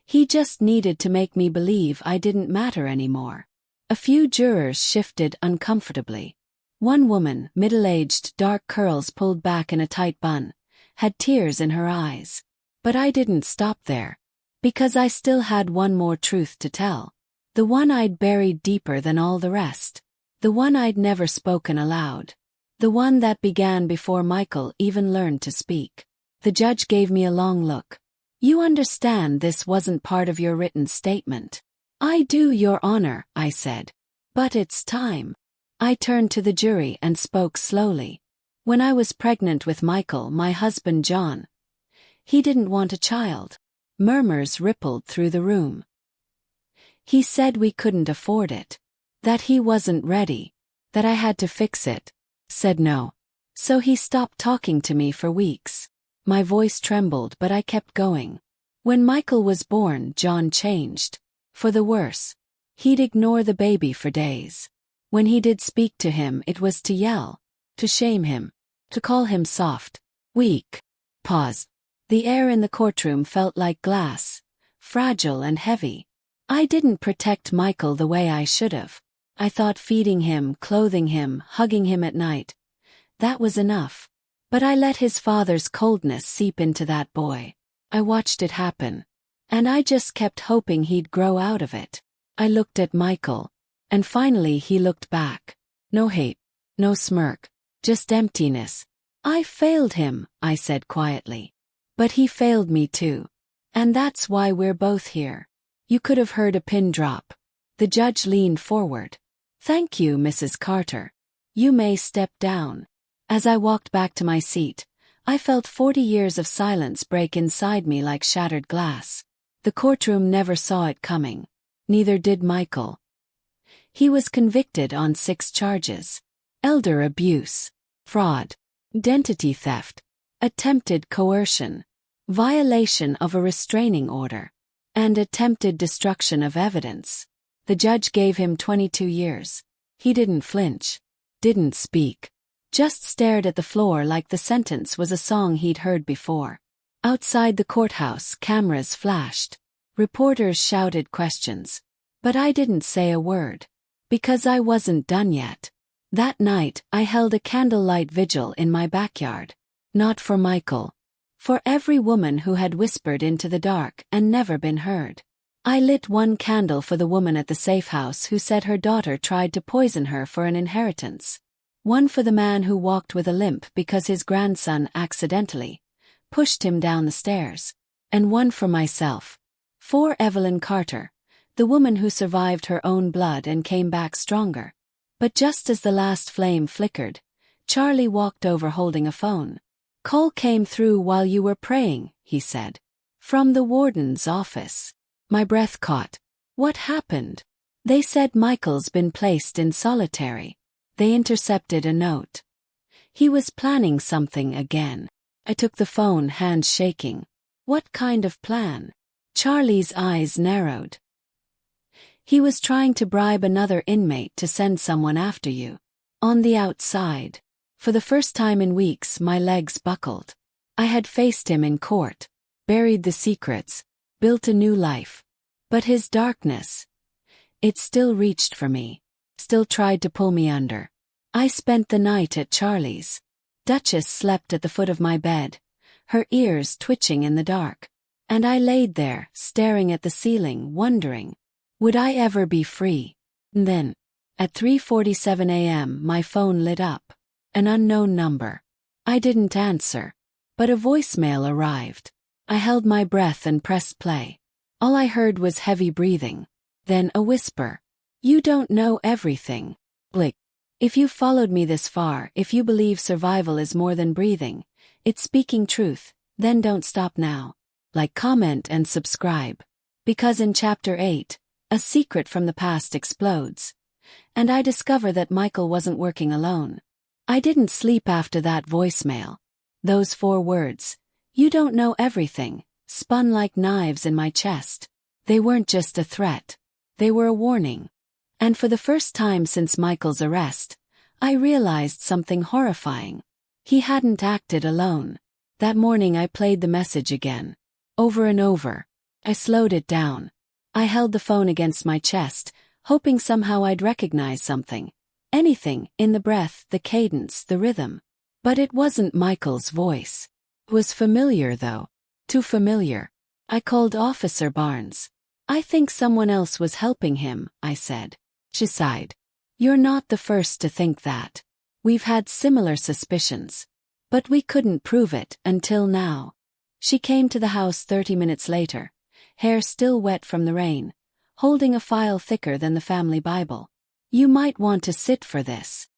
He just needed to make me believe I didn't matter anymore. A few jurors shifted uncomfortably. One woman, middle-aged, dark curls pulled back in a tight bun, had tears in her eyes. But I didn't stop there. Because I still had one more truth to tell. The one I'd buried deeper than all the rest. The one I'd never spoken aloud. The one that began before Michael even learned to speak. The judge gave me a long look. You understand this wasn't part of your written statement. I do, Your Honor, I said. But it's time. I turned to the jury and spoke slowly. When I was pregnant with Michael, my husband John, he didn't want a child. Murmurs rippled through the room. He said we couldn't afford it. That he wasn't ready. That I had to fix it. Said no. So he stopped talking to me for weeks. My voice trembled, but I kept going. When Michael was born, John changed. For the worse. He'd ignore the baby for days. When he did speak to him, it was to yell. To shame him. To call him soft. Weak. Pause. The air in the courtroom felt like glass. Fragile and heavy. I didn't protect Michael the way I should have. I thought feeding him, clothing him, hugging him at night. That was enough. But I let his father's coldness seep into that boy. I watched it happen. And I just kept hoping he'd grow out of it. I looked at Michael. And finally he looked back. No hate. No smirk. Just emptiness. I failed him, I said quietly. But he failed me too. And that's why we're both here. You could have heard a pin drop. The judge leaned forward. Thank you, Mrs. Carter. You may step down. As I walked back to my seat, I felt 40 years of silence break inside me like shattered glass. The courtroom never saw it coming. Neither did Michael. He was convicted on 6 charges. Elder abuse, fraud, identity theft, attempted coercion, violation of a restraining order, and attempted destruction of evidence. The judge gave him 22 years. He didn't flinch, didn't speak, just stared at the floor like the sentence was a song he'd heard before. Outside the courthouse, cameras flashed. Reporters shouted questions. But I didn't say a word. Because I wasn't done yet. That night, I held a candlelight vigil in my backyard. Not for Michael. For every woman who had whispered into the dark and never been heard. I lit one candle for the woman at the safe house who said her daughter tried to poison her for an inheritance. One for the man who walked with a limp because his grandson accidentally pushed him down the stairs. And one for myself. For Evelyn Carter, the woman who survived her own blood and came back stronger. But just as the last flame flickered, Charlie walked over holding a phone. "Call came through while you were praying," he said. "From the warden's office." My breath caught. What happened? They said Michael's been placed in solitary. They intercepted a note. He was planning something again. I took the phone, hands shaking. What kind of plan? Charlie's eyes narrowed. He was trying to bribe another inmate to send someone after you. On the outside. For the first time in weeks, my legs buckled. I had faced him in court, buried the secrets, built a new life. But his darkness, it still reached for me, still tried to pull me under. I spent the night at Charlie's. Duchess slept at the foot of my bed, her ears twitching in the dark. And I laid there, staring at the ceiling, wondering, would I ever be free? And then, at 3:47 a.m., my phone lit up. An unknown number. I didn't answer. But a voicemail arrived. I held my breath and pressed play. All I heard was heavy breathing. Then a whisper. "You don't know everything. Blick. If you followed me this far, if you believe survival is more than breathing, it's speaking truth, then don't stop now. Like, comment, and subscribe. Because in Chapter 8, a secret from the past explodes. And I discover that Michael wasn't working alone. I didn't sleep after that voicemail. Those 4 words, "You don't know everything," spun like knives in my chest. They weren't just a threat. They were a warning. And for the first time since Michael's arrest, I realized something horrifying. He hadn't acted alone. That morning I played the message again. Over and over. I slowed it down. I held the phone against my chest, hoping somehow I'd recognize something. Anything, in the breath, the cadence, the rhythm. But it wasn't Michael's voice. It was familiar though. Too familiar. I called Officer Barnes. "I think someone else was helping him," I said. She sighed. "You're not the first to think that. We've had similar suspicions. But we couldn't prove it until now." She came to the house 30 minutes later, hair still wet from the rain, holding a file thicker than the family Bible. "You might want to sit for this."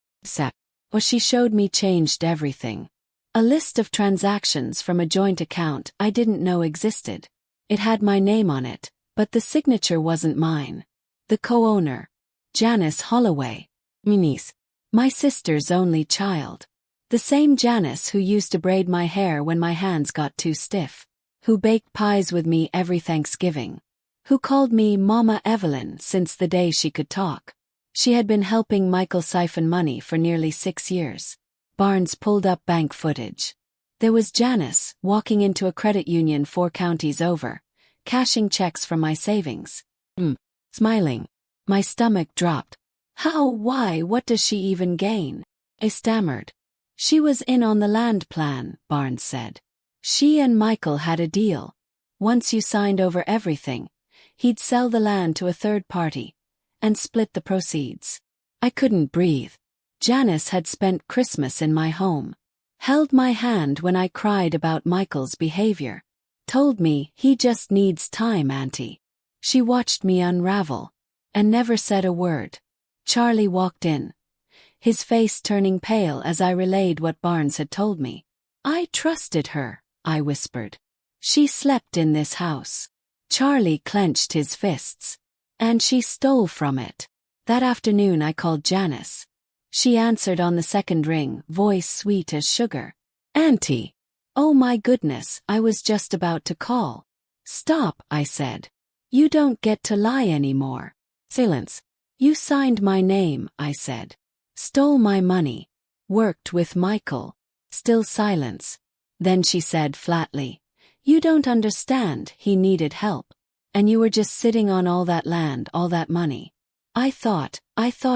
What she showed me changed everything. A list of transactions from a joint account I didn't know existed. It had my name on it, but the signature wasn't mine. The co-owner, Janice Holloway, my niece, my sister's only child. The same Janice who used to braid my hair when my hands got too stiff, who baked pies with me every Thanksgiving, who called me Mama Evelyn since the day she could talk. She had been helping Michael siphon money for nearly 6 years. Barnes pulled up bank footage. There was Janice, walking into a credit union 4 counties over, cashing checks from my savings. Smiling. My stomach dropped. "How, why, what does she even gain?" I stammered. "She was in on the land plan," Barnes said. "She and Michael had a deal. Once you signed over everything, he'd sell the land to a third party and split the proceeds." I couldn't breathe. Janice had spent Christmas in my home, held my hand when I cried about Michael's behavior, told me, "He just needs time, Auntie." She watched me unravel, and never said a word. Charlie walked in, his face turning pale as I relayed what Barnes had told me. "I trusted her," I whispered. "She slept in this house." Charlie clenched his fists. "And she stole from it." That afternoon I called Janice. She answered on the second ring, voice sweet as sugar. "Auntie." "Oh my goodness, I was just about to call." "Stop," I said. "You don't get to lie anymore." Silence. "You signed my name," I said. "Stole my money. Worked with Michael." Still silence. Then she said flatly, "You don't understand, he needed help. And you were just sitting on all that land, all that money. I thought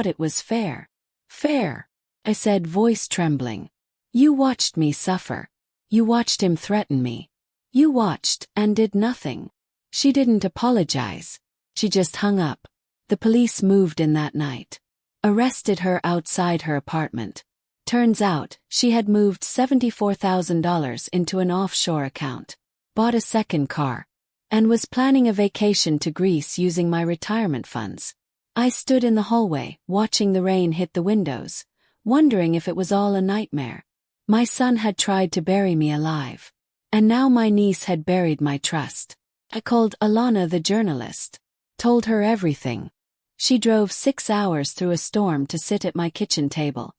it was fair." "Fair?" I said, voice trembling. "You watched me suffer. You watched him threaten me. You watched and did nothing." She didn't apologize. She just hung up. The police moved in that night. Arrested her outside her apartment. Turns out, she had moved $74,000 into an offshore account, bought a second car, and was planning a vacation to Greece using my retirement funds. I stood in the hallway, watching the rain hit the windows, wondering if it was all a nightmare. My son had tried to bury me alive. And now my niece had buried my trust. I called Alana the journalist. Told her everything. She drove 6 hours through a storm to sit at my kitchen table,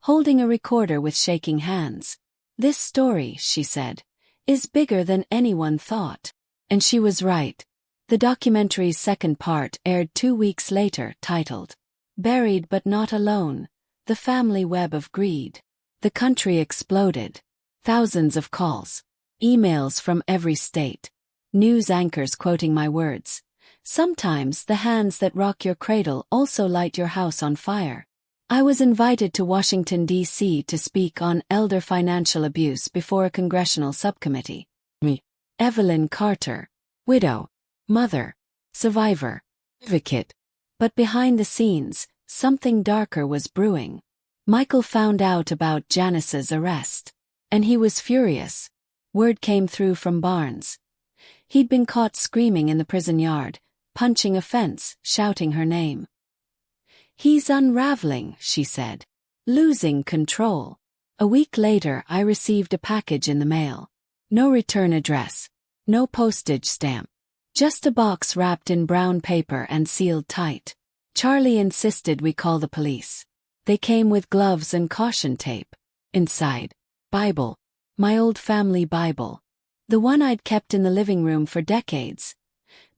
holding a recorder with shaking hands. "This story," she said, "is bigger than anyone thought." And she was right. The documentary's second part aired 2 weeks later, titled, "Buried but Not Alone, The Family Web of Greed." The country exploded. Thousands of calls. Emails from every state. News anchors quoting my words. "Sometimes the hands that rock your cradle also light your house on fire." I was invited to Washington, D.C. to speak on elder financial abuse before a congressional subcommittee. Me, Evelyn Carter, widow, mother, survivor, advocate. But behind the scenes, something darker was brewing. Michael found out about Janice's arrest. And he was furious. Word came through from Barnes. He'd been caught screaming in the prison yard, punching a fence, shouting her name. "He's unraveling," she said. "Losing control." A week later I received a package in the mail. No return address. No postage stamp. Just a box wrapped in brown paper and sealed tight. Charlie insisted we call the police. They came with gloves and caution tape. Inside, Bible. My old family Bible. The one I'd kept in the living room for decades,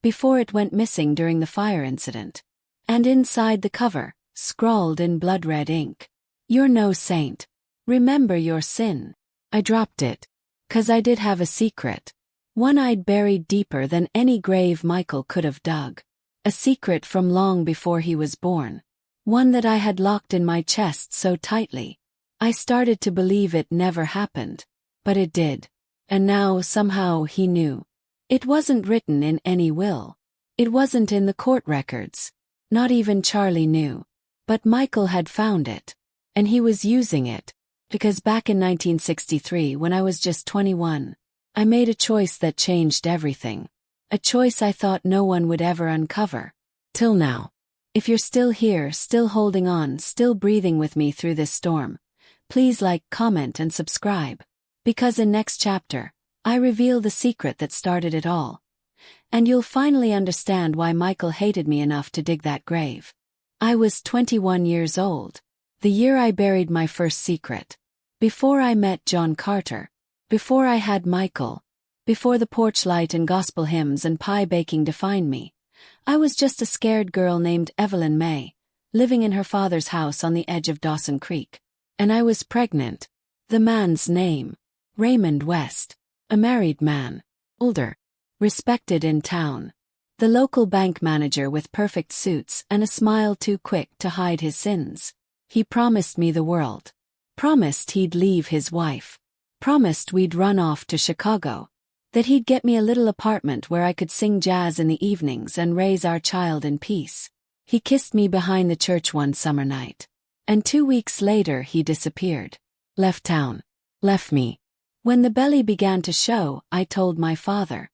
before it went missing during the fire incident. And inside the cover, scrawled in blood-red ink, "You're no saint. Remember your sin." I dropped it. 'Cause I did have a secret. One I'd buried deeper than any grave Michael could have dug. A secret from long before he was born. One that I had locked in my chest so tightly. I started to believe it never happened. But it did. And now, somehow, he knew. It wasn't written in any will. It wasn't in the court records. Not even Charlie knew. But Michael had found it. And he was using it. Because back in 1963, when I was just 21, I made a choice that changed everything. A choice I thought no one would ever uncover. Till now. If you're still here, still holding on, still breathing with me through this storm, please like, comment, and subscribe. Because in next chapter, I reveal the secret that started it all. And you'll finally understand why Michael hated me enough to dig that grave. I was 21 years old. The year I buried my first secret. Before I met John Carter. Before I had Michael. Before the porch light and gospel hymns and pie baking defined me. I was just a scared girl named Evelyn May, living in her father's house on the edge of Dawson Creek. And I was pregnant. The man's name. Raymond West. A married man. Older. Respected in town. The local bank manager with perfect suits and a smile too quick to hide his sins. He promised me the world. Promised he'd leave his wife. Promised we'd run off to Chicago. That he'd get me a little apartment where I could sing jazz in the evenings and raise our child in peace. He kissed me behind the church one summer night. And 2 weeks later he disappeared. Left town. Left me. When the belly began to show, I told my father.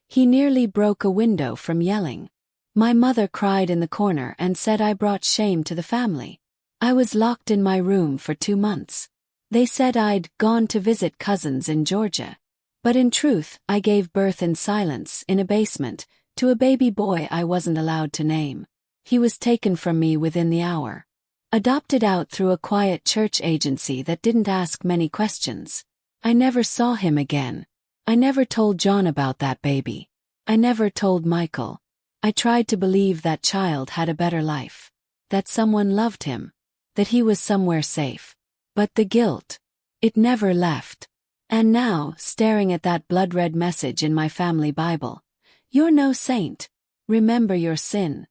He nearly broke a window from yelling. My mother cried in the corner and said I brought shame to the family. I was locked in my room for 2 months. They said I'd gone to visit cousins in Georgia. But in truth, I gave birth in silence, in a basement, to a baby boy I wasn't allowed to name. He was taken from me within the hour. Adopted out through a quiet church agency that didn't ask many questions. I never saw him again. I never told John about that baby. I never told Michael. I tried to believe that child had a better life. That someone loved him. That he was somewhere safe. But the guilt. It never left. And now, staring at that blood-red message in my family Bible. "You're no saint. Remember your sin."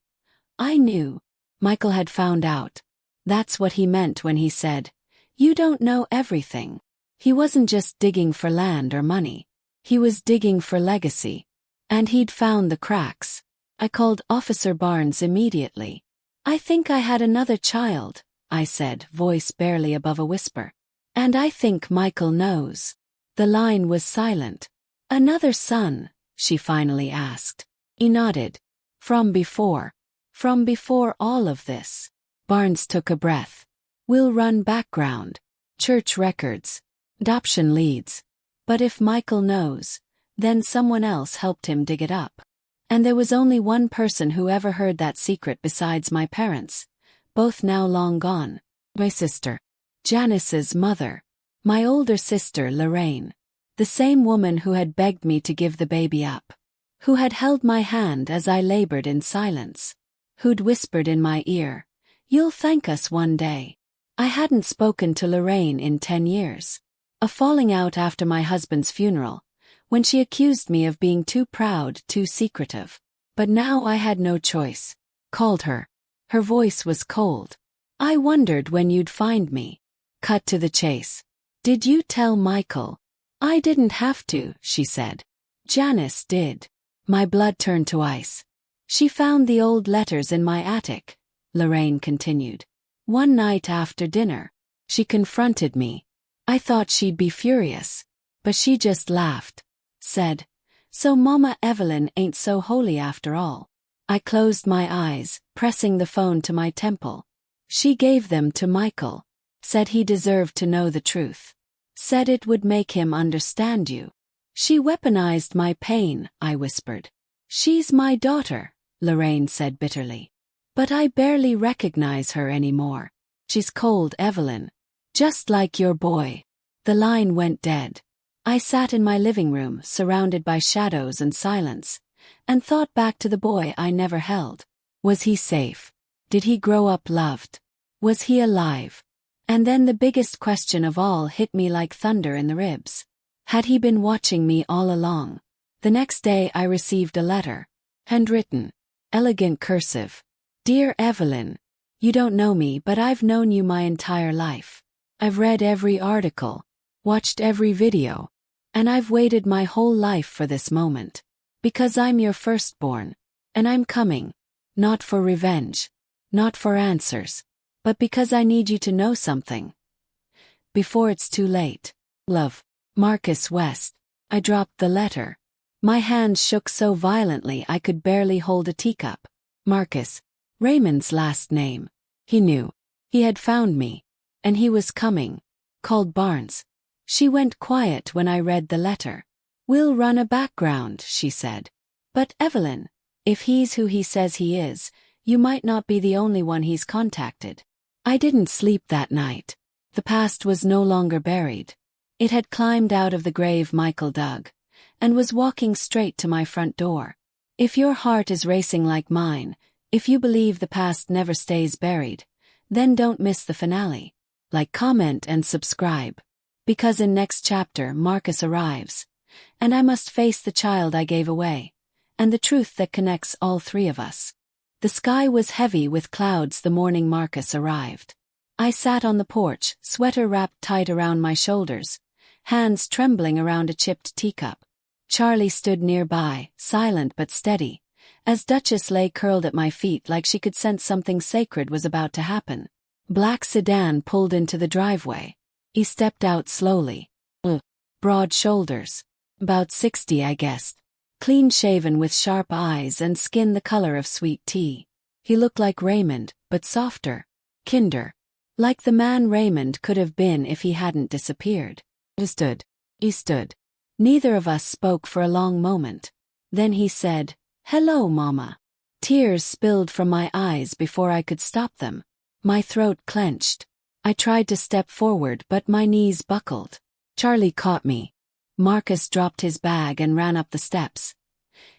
I knew. Michael had found out. That's what he meant when he said, "You don't know everything." He wasn't just digging for land or money. He was digging for legacy. And he'd found the cracks. I called Officer Barnes immediately. "I think I had another child," I said, voice barely above a whisper. And I think Michael knows. The line was silent. Another son? She finally asked. He nodded. From before. From before all of this. Barnes took a breath. We'll run background. Church records. Adoption leads. But if Michael knows, then someone else helped him dig it up. And there was only one person who ever heard that secret besides my parents, both now long gone. My sister. Janice's mother. My older sister, Lorraine. The same woman who had begged me to give the baby up. Who had held my hand as I labored in silence. Who'd whispered in my ear, "You'll thank us one day." I hadn't spoken to Lorraine in 10 years. A falling out after my husband's funeral, when she accused me of being too proud, too secretive. But now I had no choice. Called her. Her voice was cold. I wondered when you'd find me. Cut to the chase. Did you tell Michael? I didn't have to, she said. Janice did. My blood turned to ice. She found the old letters in my attic, Lorraine continued. One night after dinner, she confronted me. I thought she'd be furious, but she just laughed. Said, "So Mama Evelyn ain't so holy after all." I closed my eyes, pressing the phone to my temple. She gave them to Michael. Said he deserved to know the truth. Said it would make him understand you. She weaponized my pain, I whispered. She's my daughter, Lorraine said bitterly. But I barely recognize her anymore. She's cold, Evelyn. Just like your boy. The line went dead. I sat in my living room, surrounded by shadows and silence, and thought back to the boy I never held. Was he safe? Did he grow up loved? Was he alive? And then the biggest question of all hit me like thunder in the ribs. Had he been watching me all along? The next day I received a letter. Handwritten. Elegant cursive. Dear Evelyn, you don't know me, but I've known you my entire life. I've read every article, watched every video, and I've waited my whole life for this moment. Because I'm your firstborn, and I'm coming. Not for revenge, not for answers, but because I need you to know something. Before it's too late. Love, Marcus West. I dropped the letter. My hands shook so violently I could barely hold a teacup. Marcus, Raymond's last name. He knew. He had found me. And he was coming. Called Barnes. She went quiet when I read the letter. We'll run a background, she said. But Evelyn, if he's who he says he is, you might not be the only one he's contacted. I didn't sleep that night. The past was no longer buried. It had climbed out of the grave Michael dug, and was walking straight to my front door. If your heart is racing like mine, if you believe the past never stays buried, then don't miss the finale. Like, comment, and subscribe. Because in next chapter Marcus arrives, and I must face the child I gave away, and the truth that connects all three of us. The sky was heavy with clouds the morning Marcus arrived. I sat on the porch, sweater wrapped tight around my shoulders, hands trembling around a chipped teacup. Charlie stood nearby, silent but steady, as Duchess lay curled at my feet like she could sense something sacred was about to happen. Black sedan pulled into the driveway. He stepped out slowly. Broad shoulders. About 60, I guessed. Clean-shaven with sharp eyes and skin the color of sweet tea. He looked like Raymond, but softer. Kinder. Like the man Raymond could have been if he hadn't disappeared. He stood. Neither of us spoke for a long moment. Then he said, "Hello, Mama." Tears spilled from my eyes before I could stop them. My throat clenched. I tried to step forward, but my knees buckled. Charlie caught me. Marcus dropped his bag and ran up the steps.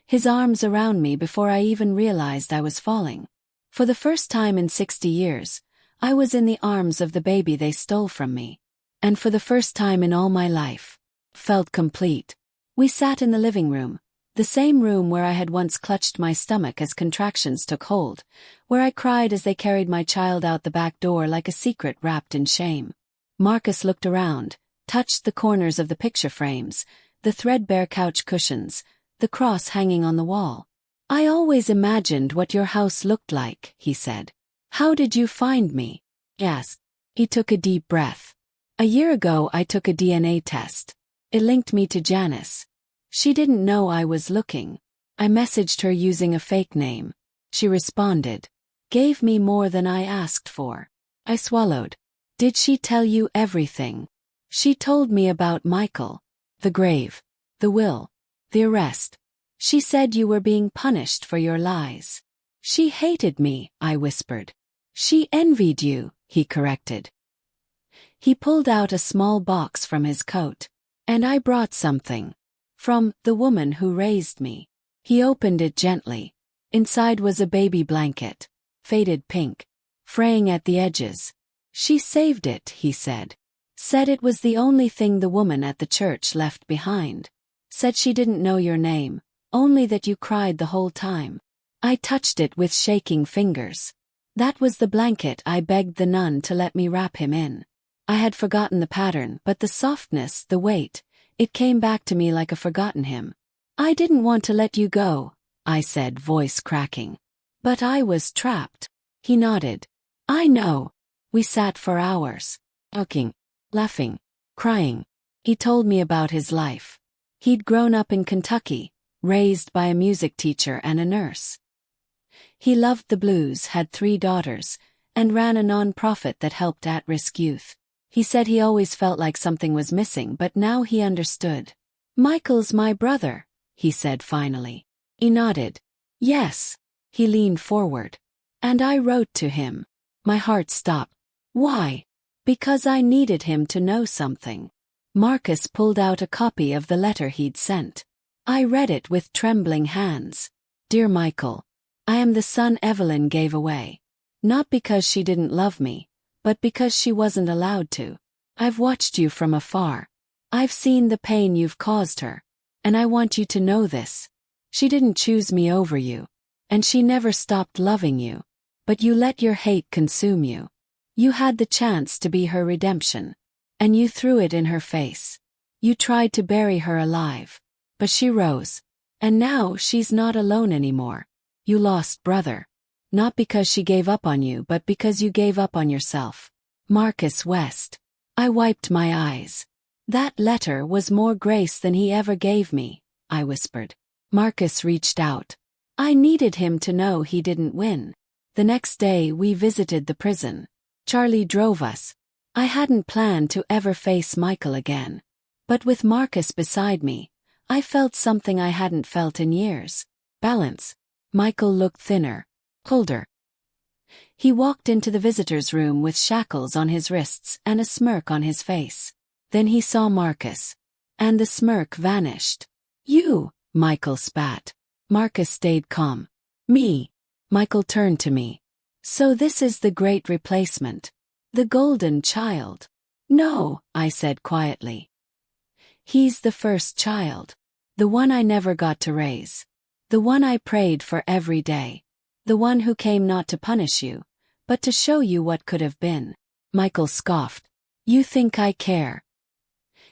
His arms around me before I even realized I was falling. For the first time in 60 years, I was in the arms of the baby they stole from me. And for the first time in all my life, felt complete. We sat in the living room, the same room where I had once clutched my stomach as contractions took hold, where I cried as they carried my child out the back door like a secret wrapped in shame. Marcus looked around, touched the corners of the picture frames, the threadbare couch cushions, the cross hanging on the wall. "I always imagined what your house looked like," he said. "How did you find me?" Yes. He took a deep breath. A year ago I took a DNA test. It linked me to Janice. She didn't know I was looking. I messaged her using a fake name. She responded. Gave me more than I asked for. I swallowed. Did she tell you everything? She told me about Michael. The grave. The will. The arrest. She said you were being punished for your lies. She hated me, I whispered. She envied you, he corrected. He pulled out a small box from his coat. And I brought something. From the woman who raised me. He opened it gently. Inside was a baby blanket. Faded pink. Fraying at the edges. She saved it, he said. Said it was the only thing the woman at the church left behind. Said she didn't know your name, only that you cried the whole time. I touched it with shaking fingers. That was the blanket I begged the nun to let me wrap him in. I had forgotten the pattern, but the softness, the weight, it came back to me like a forgotten hymn. I didn't want to let you go, I said, voice cracking. But I was trapped. He nodded. I know. We sat for hours. Talking. Laughing. Crying. He told me about his life. He'd grown up in Kentucky, raised by a music teacher and a nurse. He loved the blues, had 3 daughters, and ran a non-profit that helped at-risk youth. He said he always felt like something was missing, but now he understood. Michael's my brother, he said finally. He nodded. Yes. He leaned forward. And I wrote to him. My heart stopped. Why? Because I needed him to know something. Marcus pulled out a copy of the letter he'd sent. I read it with trembling hands. Dear Michael, I am the son Evelyn gave away. Not because she didn't love me, but because she wasn't allowed to. I've watched you from afar. I've seen the pain you've caused her. And I want you to know this. She didn't choose me over you. And she never stopped loving you. But you let your hate consume you. You had the chance to be her redemption. And you threw it in her face. You tried to bury her alive. But she rose. And now she's not alone anymore. You lost brother. Not because she gave up on you, but because you gave up on yourself. Marcus West. I wiped my eyes. That letter was more grace than he ever gave me, I whispered. Marcus reached out. I needed him to know he didn't win. The next day we visited the prison. Charlie drove us. I hadn't planned to ever face Michael again. But with Marcus beside me, I felt something I hadn't felt in years. Balance. Michael looked thinner. Colder. He walked into the visitor's room with shackles on his wrists and a smirk on his face. Then he saw Marcus. And the smirk vanished. You, Michael spat. Marcus stayed calm. Me. Michael turned to me. So this is the great replacement. The golden child. No, I said quietly. He's the first child. The one I never got to raise. The one I prayed for every day. The one who came not to punish you, but to show you what could have been. Michael scoffed. You think I care?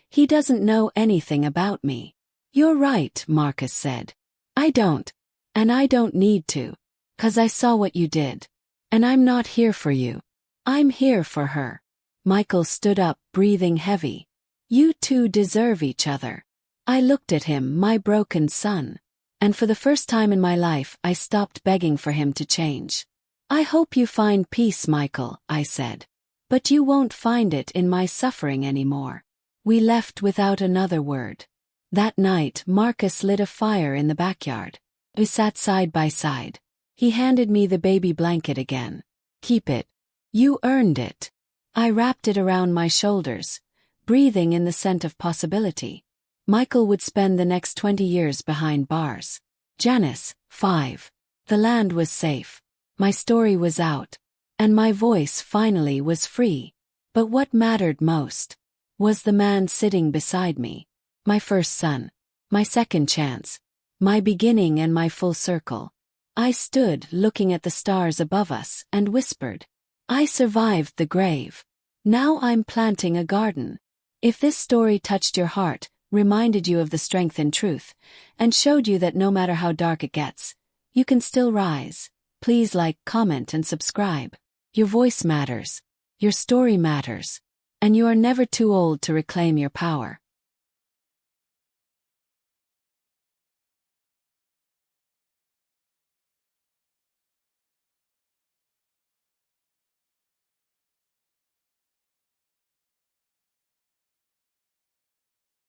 He doesn't know anything about me. You're right, Marcus said. I don't. And I don't need to. 'Cause I saw what you did. And I'm not here for you. I'm here for her. Michael stood up, breathing heavy. You two deserve each other. I looked at him, my broken son. And for the first time in my life, I stopped begging for him to change. I hope you find peace, Michael, I said. But you won't find it in my suffering anymore. We left without another word. That night, Marcus lit a fire in the backyard. We sat side by side. He handed me the baby blanket again. Keep it. You earned it. I wrapped it around my shoulders, breathing in the scent of possibility. Michael would spend the next 20 years behind bars. Janice, 5. The land was safe. My story was out. And my voice finally was free. But what mattered most was the man sitting beside me. My first son. My second chance. My beginning and my full circle. I stood looking at the stars above us and whispered, I survived the grave. Now I'm planting a garden. If this story touched your heart, reminded you of the strength in truth, and showed you that no matter how dark it gets, you can still rise, please like, comment, and subscribe. Your voice matters. Your story matters. And you are never too old to reclaim your power.